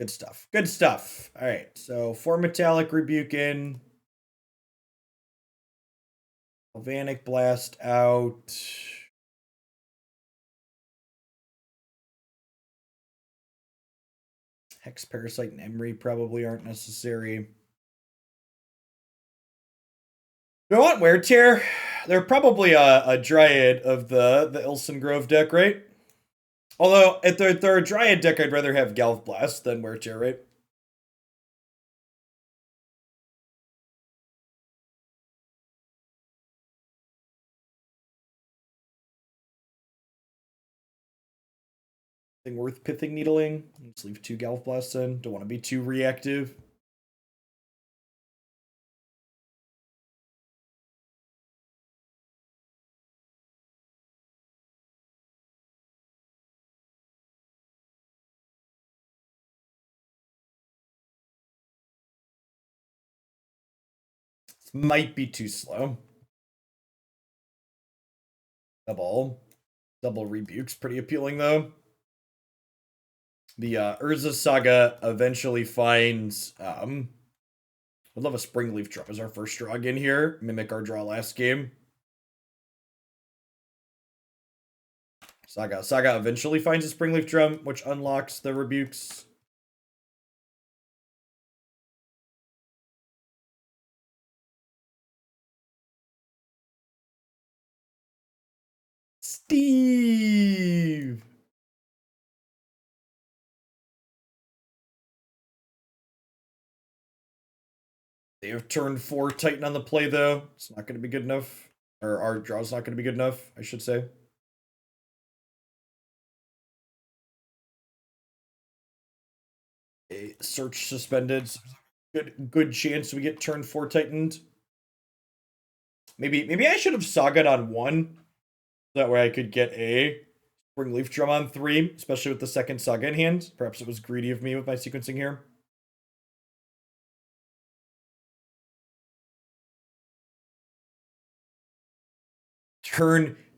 Good stuff. Good stuff. All right. So 4 Metallic Rebuke in. Galvanic Blast out. Hex Parasite and Emry probably aren't necessary. Do I want Wear Tear? They're probably a Dryad of the Ilson Grove deck, right? Although, at their Dryad deck, I'd rather have Galvanic Blast than Wear Chair, right? Thing worth Pithing Needling. Let's leave 2 Galvanic Blasts in. Don't want to be too reactive. This might be too slow. Double Rebuke's pretty appealing, though. The Urza Saga eventually finds... I'd love a Springleaf Drum as our first draw again here. Mimic our draw last game. Saga eventually finds a Springleaf Drum, which unlocks the Rebukes. Steve! They have turn 4 Titan on the play, though. It's not going to be good enough. Or our draw's not going to be good enough, I should say. A search suspended. Good chance we get turn 4 Titaned. Maybe I should have Saga'd on 1. That way I could get a Springleaf Drum on 3, especially with the second Saga in hand. Perhaps it was greedy of me with my sequencing here.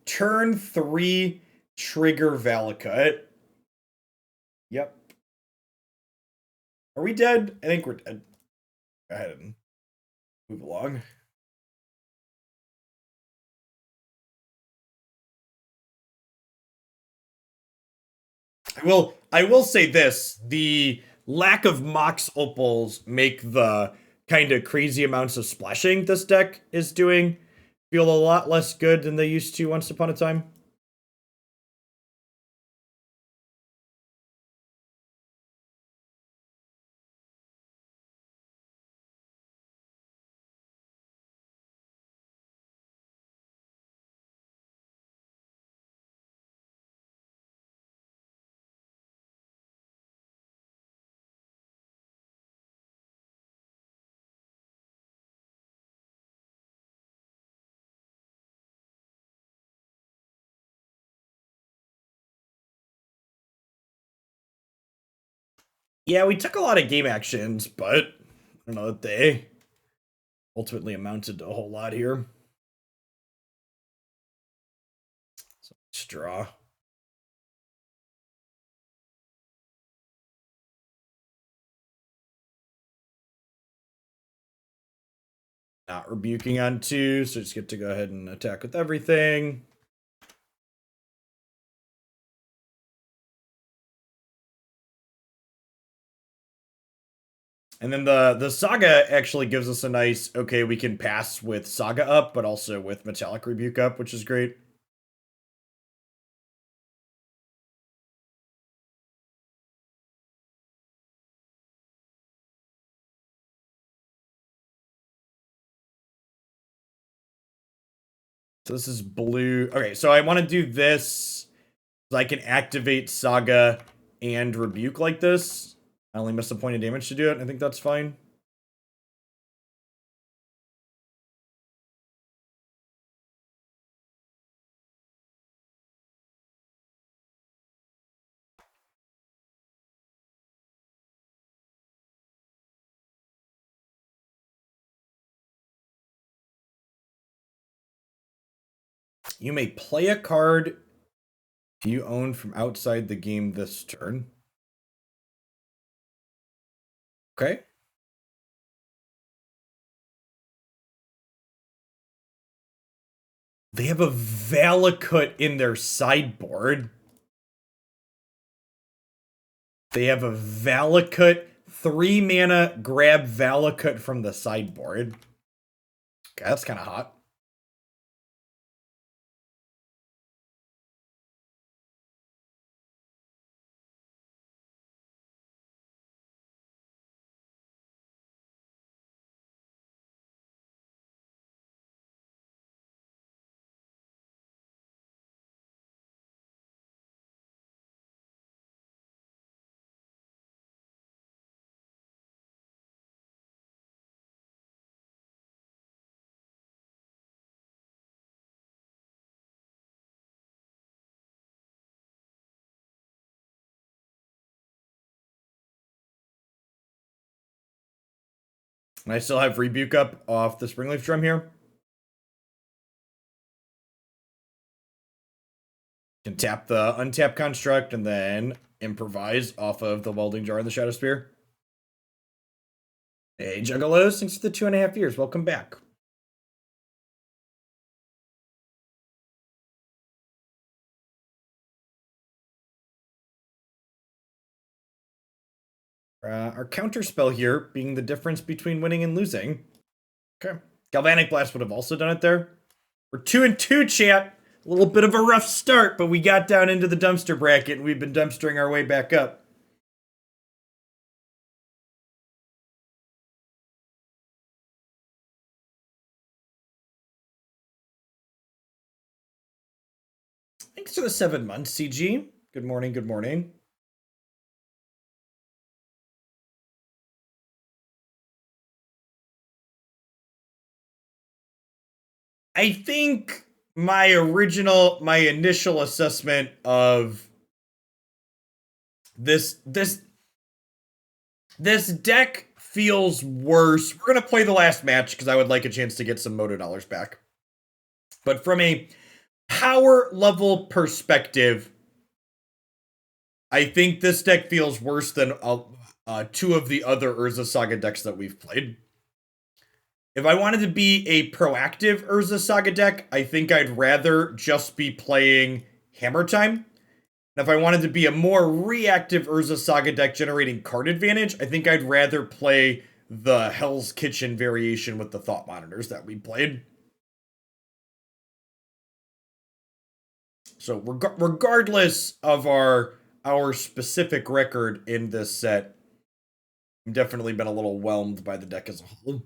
Turn 3 trigger Valakut. Yep. Are we dead? I think we're dead. Go ahead and move along. I will say this. The lack of Mox Opals make the kind of crazy amounts of splashing this deck is doing feel a lot less good than they used to once upon a time. Yeah, we took a lot of game actions, but I don't know that they ultimately amounted to a whole lot here. So let's draw. Not rebuking on 2, so just get to go ahead and attack with everything. And then the Saga actually gives us a nice, okay, we can pass with Saga up, but also with Metallic Rebuke up, which is great. So this is blue. Okay, so I want to do this so I can activate Saga and Rebuke like this. I only missed a point of damage to do it. I think that's fine. You may play a card you own from outside the game this turn. Okay. They have a Valakut in their sideboard. They have a Valakut, 3 mana, grab Valakut from the sideboard. Okay, that's kind of hot. And I still have Rebuke up off the Springleaf Drum here. Can tap the untap construct and then improvise off of the Welding Jar and the Shadowspear. Hey, Juggalos, thanks for the 2.5 years. Welcome back. Our counter spell here being the difference between winning and losing. Okay. Galvanic Blast would have also done it there. We're 2-2, chat. A little bit of a rough start, but we got down into the dumpster bracket and we've been dumpstering our way back up. Thanks for the 7 months, CG. Good morning, good morning. I think my initial assessment of this deck feels worse. We're gonna play the last match because I would like a chance to get some Moto dollars back. But from a power level perspective, I think this deck feels worse than 2 of the other Urza Saga decks that we've played. If I wanted to be a proactive Urza Saga deck, I think I'd rather just be playing Hammer Time. And if I wanted to be a more reactive Urza Saga deck generating card advantage, I think I'd rather play the Hell's Kitchen variation with the Thought Monitors that we played. So regardless of our specific record in this set, I've definitely been a little whelmed by the deck as a whole.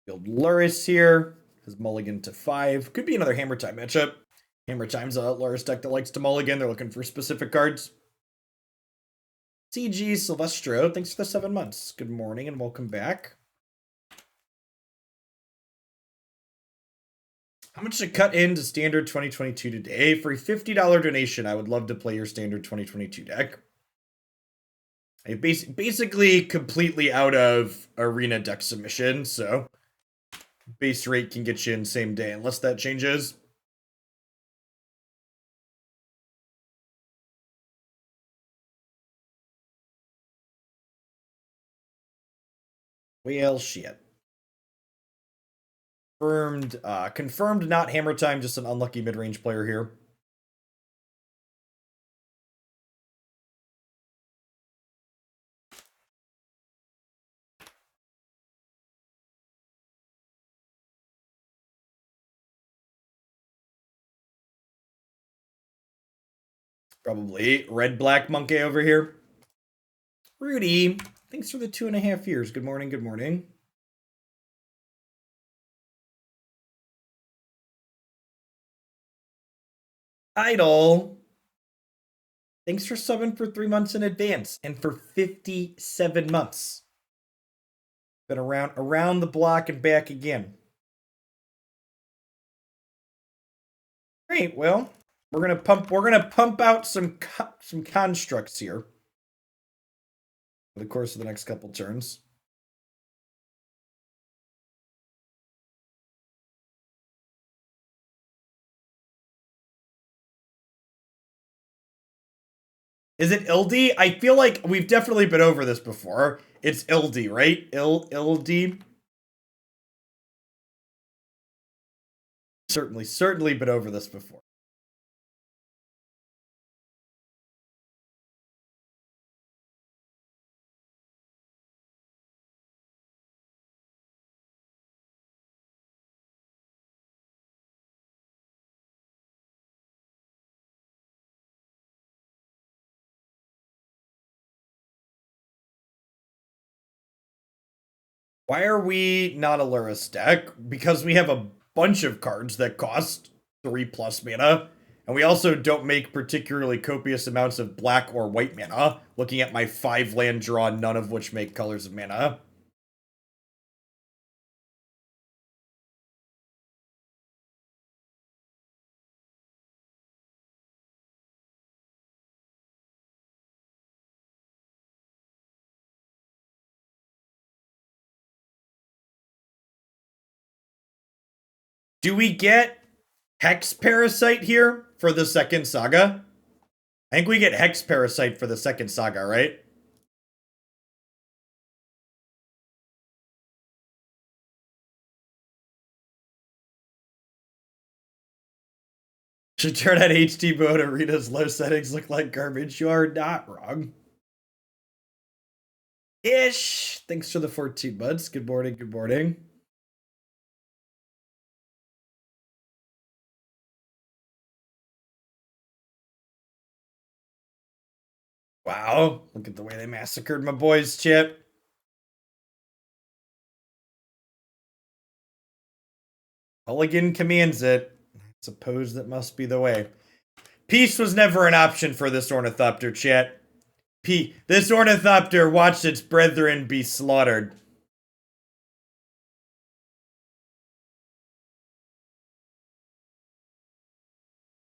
Build Luris here. Has mulligan to 5. Could be another Hammer Time matchup. Hammer Time's a Luris deck that likes to mulligan. They're looking for specific cards. CG Silvestro, thanks for the 7 months. Good morning and welcome back. How much to cut into Standard 2022 today? For a $50 donation, I would love to play your Standard 2022 deck. I basically completely out of Arena deck submission, so base rate can get you in same day, unless that changes. Well, shit. Confirmed not Hammer Time, just an unlucky mid-range player here. Probably red-black monkey over here. Rudy, thanks for the 2.5 years. Good morning, good morning. Idol, thanks for subbing for 3 months in advance and for 57 months. Been around the block and back again. Great, well, we're gonna pump out some constructs here over the course of the next couple turns. Is it Ildi? I feel like we've definitely been over this before. It's Ildi, right? Ildi. Certainly been over this before. Why are we not a Luris deck? Because we have a bunch of cards that cost 3+ mana, and we also don't make particularly copious amounts of black or white mana. Looking at my 5 land draw, none of which make colors of mana. Do we get Hex Parasite here for the second Saga? I think we get Hex Parasite for the second Saga, right? Should turn on HD mode. Arena's low settings look like garbage. You are not wrong. Ish. Thanks for the 14 months. Good morning. Good morning. Wow. Look at the way they massacred my boys, Chip. Mulligan commands it. I suppose that must be the way. Peace was never an option for this Ornithopter, chat. This Ornithopter watched its brethren be slaughtered.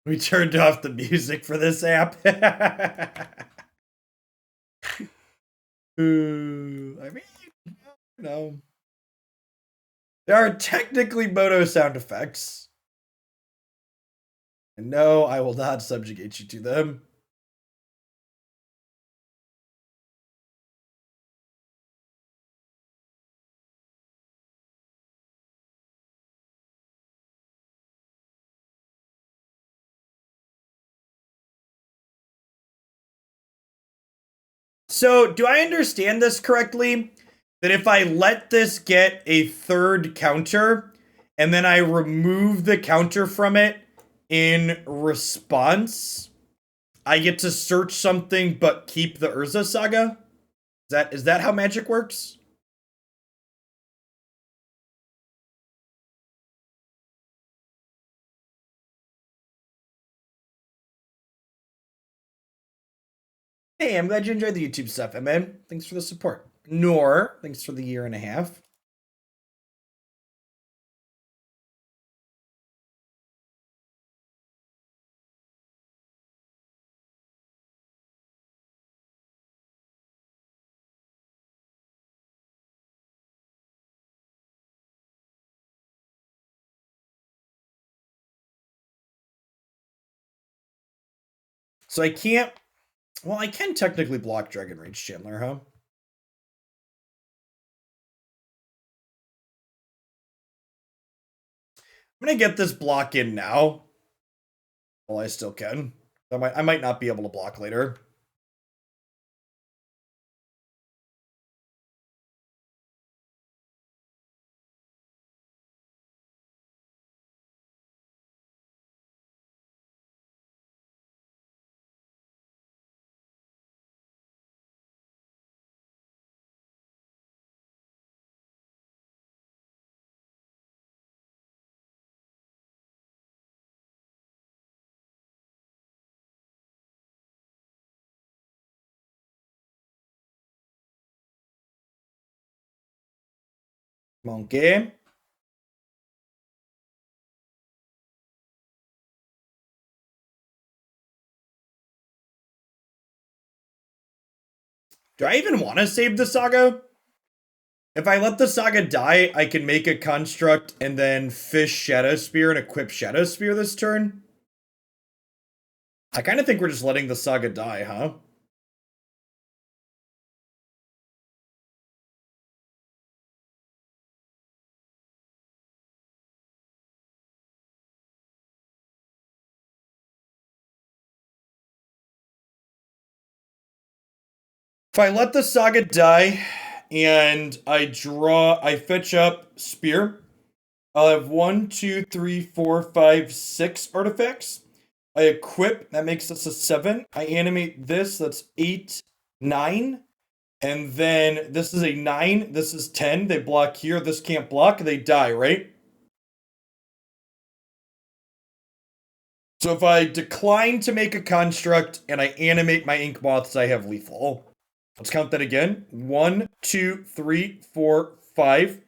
We turned off the music for this app. I mean, no. There are technically moto sound effects. And no, I will not subjugate you to them. So, do I understand this correctly? That if I let this get a third counter, and then I remove the counter from it in response, I get to search something but keep the Urza Saga? Is that how magic works? Hey, I'm glad you enjoyed the YouTube stuff, man. Thanks for the support. Nor, thanks for the 1.5 years. So I can't... Well, I can technically block Dragon Rage Chandler, huh? I'm gonna get this block in now. Well, I still can. I might not be able to block later. Monkey. Do I even want to save the Saga? If I let the Saga die, I can make a construct and then fish Shadowspear and equip Shadowspear this turn. I kind of think we're just letting the Saga die, huh? If I let the Saga die and I fetch up Spear, I'll have 1, 2, 3, 4, 5, 6 artifacts. I equip, that makes us a 7. I animate this, that's 8, 9. And then this is a 9, this is 10. They block here, this can't block, they die, right? So if I decline to make a construct and I animate my Inkmoths, I have lethal. Let's count that again. 1, 2, 3, 4, 5.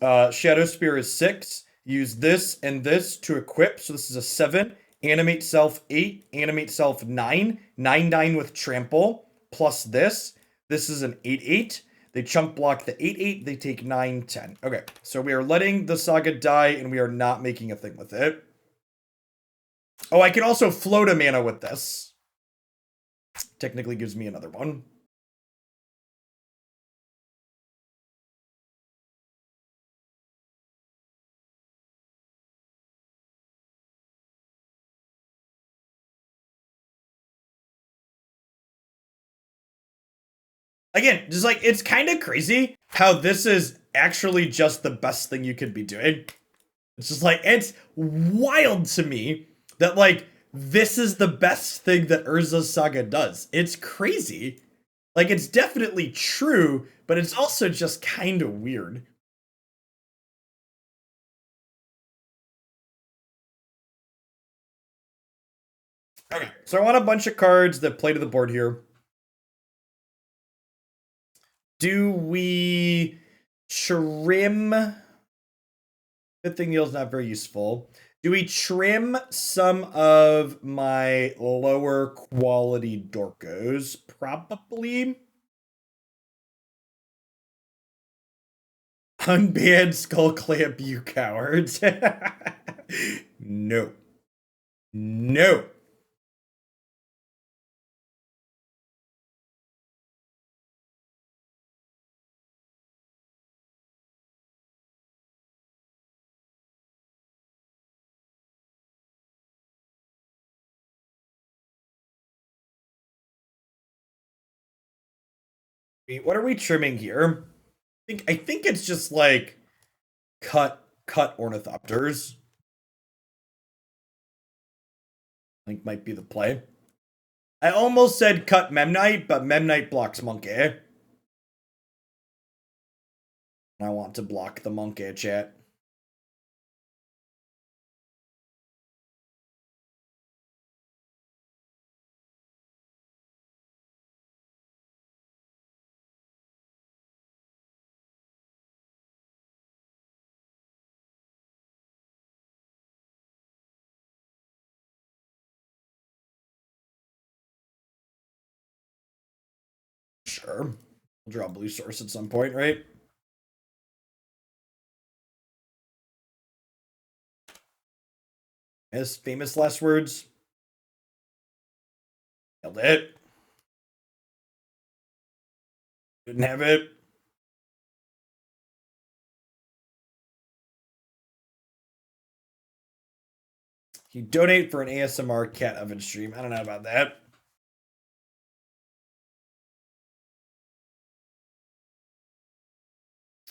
Shadowspear is 6. Use this and this to equip. So this is a 7. Animate self 8. Animate self 9. 9, 9 with trample. Plus this. This is an 8, 8. They chunk block the 8/8. They take 9/10. Okay, so we are letting the Saga die, and we are not making a thing with it. Oh, I can also float a mana with this. Technically gives me another one. Again, just like, it's kind of crazy how this is actually just the best thing you could be doing. It's just like, it's wild to me that, like, this is the best thing that Urza's Saga does. It's crazy. Like, it's definitely true, but it's also just kind of weird. Okay, so I want a bunch of cards that play to the board here. Do we trim? Pithing Needle's not very useful. Do we trim some of my lower quality Dorkos? Probably. Unbanned Skullclamp, you cowards. No. No. What are we trimming here? I think it's just like cut Ornithopters. I think might be the play. I almost said cut Memnite, but Memnite blocks Monkey. I want to block the Monkey, chat. Sure. We'll draw blue source at some point, right? His famous last words. Nailed it. Didn't have it. You donate for an ASMR cat oven stream. I don't know about that.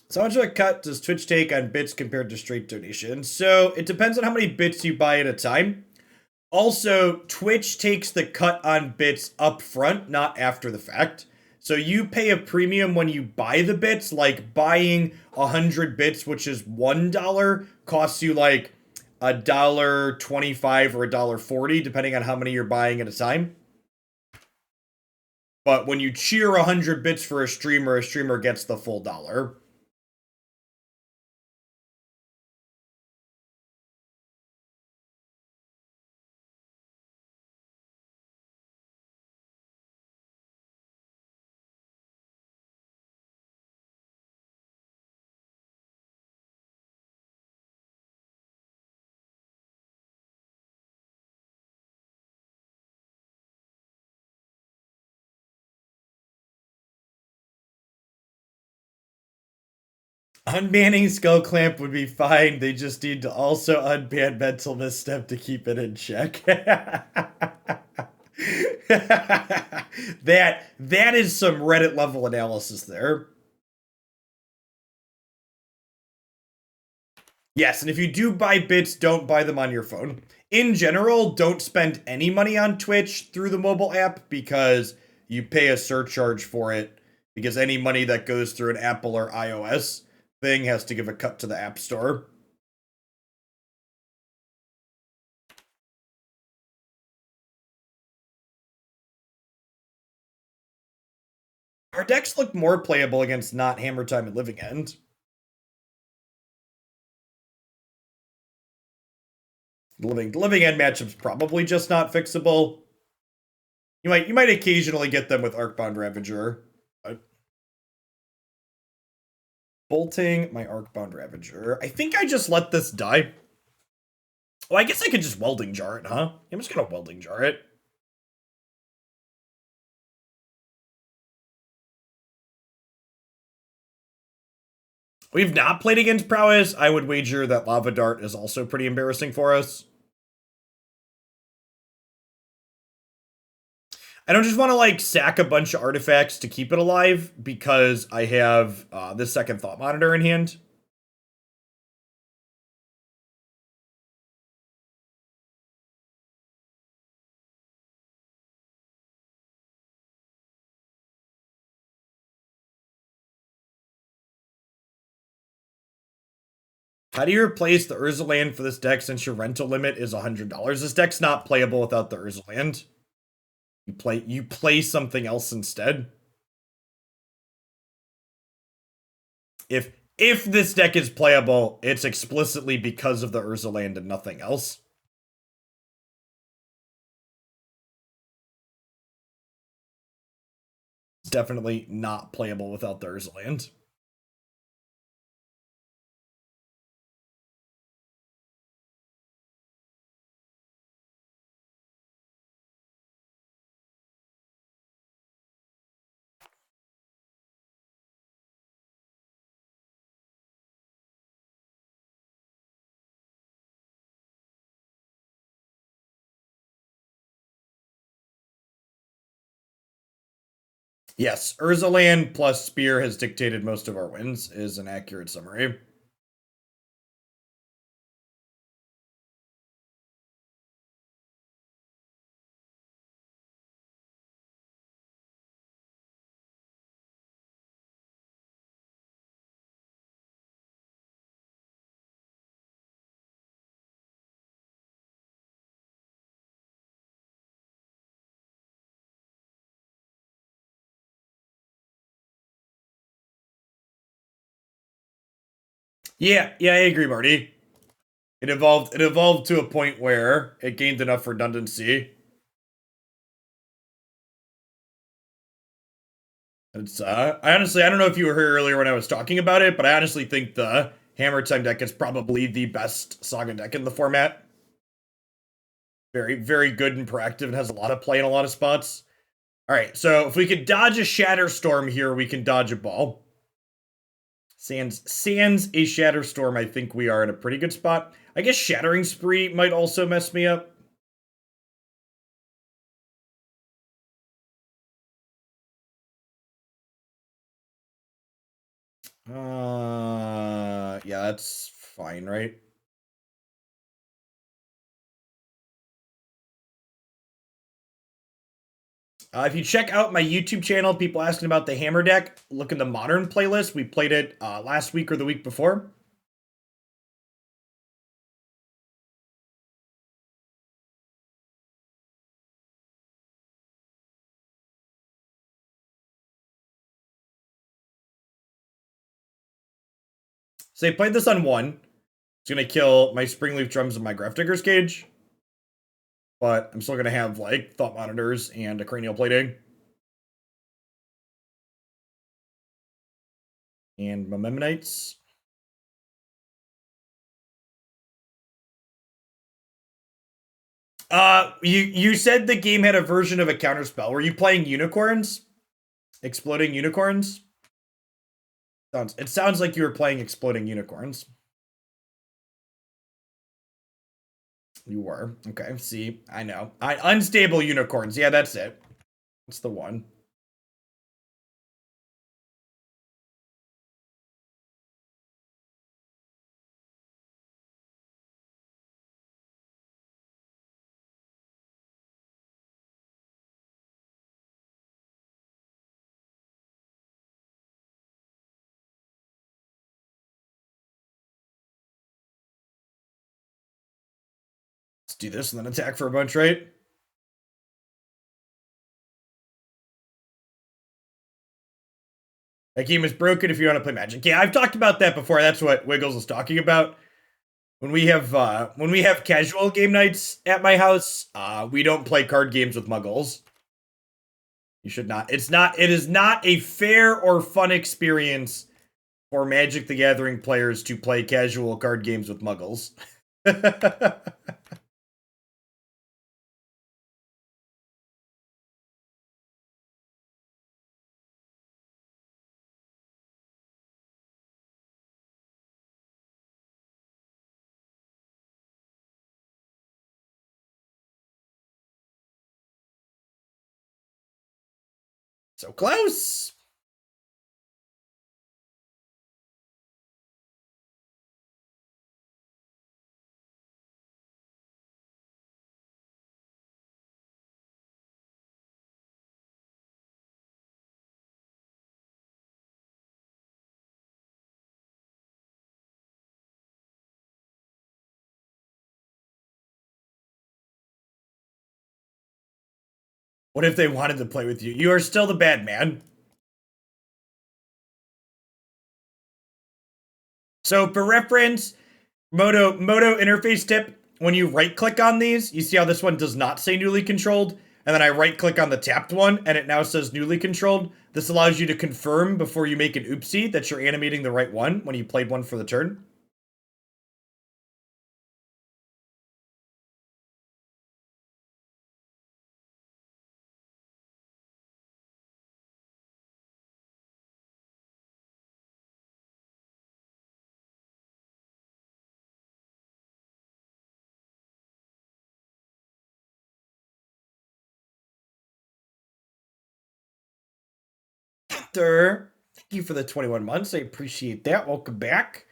So how much of a cut does Twitch take on bits compared to straight donations? So it depends on how many bits you buy at a time. Also, Twitch takes the cut on bits up front, not after the fact. So you pay a premium when you buy the bits, like buying 100 bits, which is $1, costs you like $1.25 or $1.40, depending on how many you're buying at a time. But when you cheer 100 bits for a streamer gets the full dollar. Unbanning Skull Clamp would be fine. They just need to also unban Mental Misstep to keep it in check. that is some Reddit level analysis there. Yes, and if you do buy bits, don't buy them on your phone. In general, don't spend any money on Twitch through the mobile app because you pay a surcharge for it, because any money that goes through an Apple or iOS thing has to give a cut to the App Store. Our decks look more playable against not Hammer Time and Living End. Living End matchups probably just not fixable. You might occasionally get them with Arcbound Ravager. But bolting my Arcbound Ravager. I think I just let this die. Well, I guess I could just Welding Jar it, huh? I'm just gonna Welding Jar it. We've not played against Prowess. I would wager that Lava Dart is also pretty embarrassing for us. I don't just want to, like, sack a bunch of artifacts to keep it alive because I have this second Thought Monitor in hand. How do you replace the Urza land for this deck since your rental limit is $100? This deck's not playable without the Urza land. You play something else instead. If this deck is playable, it's explicitly because of the Urza land and nothing else. It's definitely not playable without the Urza land. Yes, Urza land plus Spear has dictated most of our wins is an accurate summary. Yeah, I agree, Marty. It evolved to a point where it gained enough redundancy. It's I don't know if you were here earlier when I was talking about it, but I honestly think the Hammer Time deck is probably the best Saga deck in the format. Very, very good and proactive and has a lot of play in a lot of spots. All right, so if we could dodge a Shatter Storm here, we can dodge a ball. Sans a Shatter Storm, I think we are in a pretty good spot. I guess Shattering Spree might also mess me up. Yeah, that's fine, right? If you check out my YouTube channel, people asking about the Hammer deck, look in the Modern playlist. We played it last week or the week before. So I played this on 1. It's going to kill my Springleaf Drums and my Grafdigger's Cage. But I'm still going to have, like, Thought Monitors and a Cranial Plating. And my Memnites. You said the game had a version of a counterspell. Were you playing Unicorns? Exploding Unicorns? It sounds like you were playing Exploding Unicorns. You were. Okay, see, I know. Unstable Unicorns. Yeah, that's it. That's the one. Let's do this and then attack for a bunch, right? That game is broken if you want to play Magic. Yeah, I've talked about that before. That's what Wiggles is talking about. When we have casual game nights at my house, we don't play card games with muggles. You should not. It is not a fair or fun experience for Magic the Gathering players to play casual card games with muggles. So close. What if they wanted to play with you? You are still the bad man. So for reference, Moto interface tip, when you right click on these, you see how this one does not say newly controlled, and then I right click on the tapped one and it now says newly controlled. This allows you to confirm before you make an oopsie that you're animating the right one when you played one for the turn. Thank you for the 21 months. I appreciate that. Welcome back.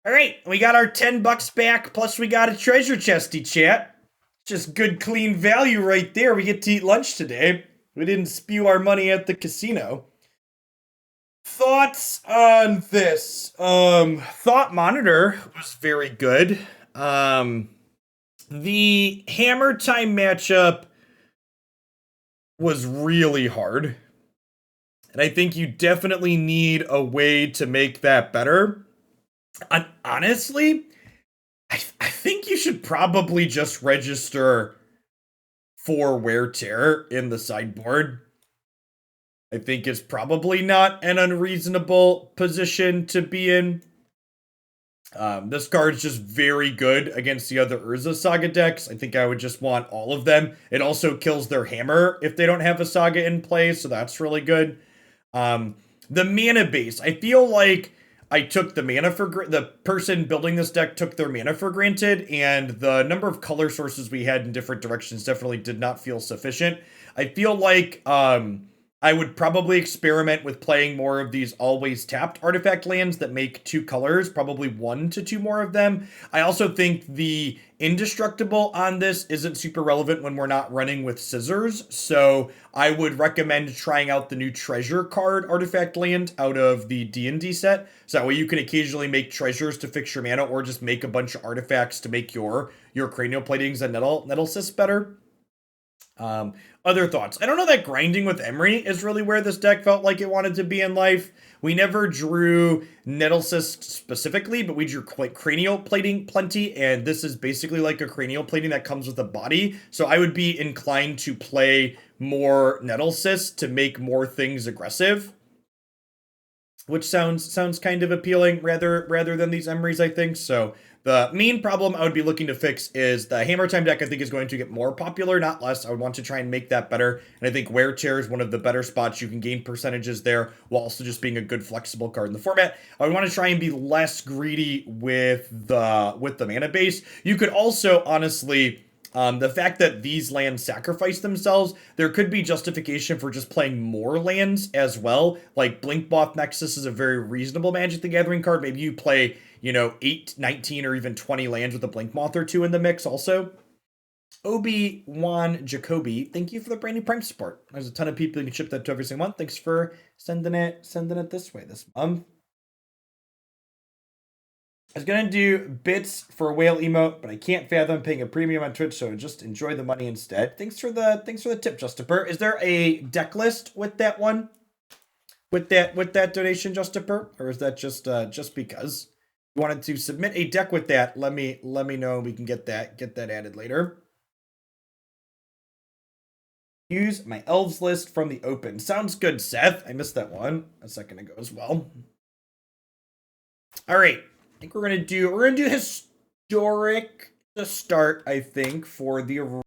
All right, we got our 10 bucks back, plus we got a treasure chesty, chat. Just good, clean value right there. We get to eat lunch today. We didn't spew our money at the casino. Thoughts on this? Thought Monitor was very good. The Hammer Time matchup was really hard. And I think you definitely need a way to make that better. And honestly, I think you should probably just register for Wear Tear in the sideboard. I think it's probably not an unreasonable position to be in. This card's just very good against the other Urza Saga decks. I think I would just want all of them. It also kills their hammer if they don't have a Saga in play, so that's really good. The mana base. I feel like I took the mana for the person building this deck took their mana for granted, and the number of color sources we had in different directions definitely did not feel sufficient. I feel like I would probably experiment with playing more of these always tapped artifact lands that make 2 colors, probably 1 to 2 more of them. I also think the indestructible on this isn't super relevant when we're not running with scissors, so I would recommend trying out the new treasure card artifact land out of the D&D set, so that way you can occasionally make treasures to fix your mana, or just make a bunch of artifacts to make your cranial platings and Nettlecyst better. Other thoughts. I don't know that grinding with Emry is really where this deck felt like it wanted to be in life. We never drew Nettlecyst specifically, but we drew Cranial Plating plenty, and this is basically like a Cranial Plating that comes with a body. So I would be inclined to play more Nettlecyst to make more things aggressive, which sounds kind of appealing rather than these Emrys, I think. So the main problem I would be looking to fix is the Hammer Time deck. I think is going to get more popular, not less. I would want to try and make that better, and I think Wear Tear is one of the better spots. You can gain percentages there while also just being a good flexible card in the format. I would want to try and be less greedy with the mana base. You could also honestly, the fact that these lands sacrifice themselves, there could be justification for just playing more lands as well. Like Inkmoth Nexus is a very reasonable Magic the Gathering card. Maybe you play, 8, 19, or even 20 lands with a Inkmoth or 2 in the mix also. Obi-Wan Jacoby, thank you for the brand new Prime support. There's a ton of people you can ship that to every single month. Thanks for sending it this way this month. I was gonna do bits for a whale emote, but I can't fathom paying a premium on Twitch, so just enjoy the money instead. Thanks for the tip, Justiper. Is there a deck list with that one? With that donation, Justiper? Or is that just because? You wanted to submit a deck with that, let me know. We can get that added later. Use my elves list from the open. Sounds good, Seth. I missed that one a second ago as well. All right. I think we're gonna do historic to start, I think, for the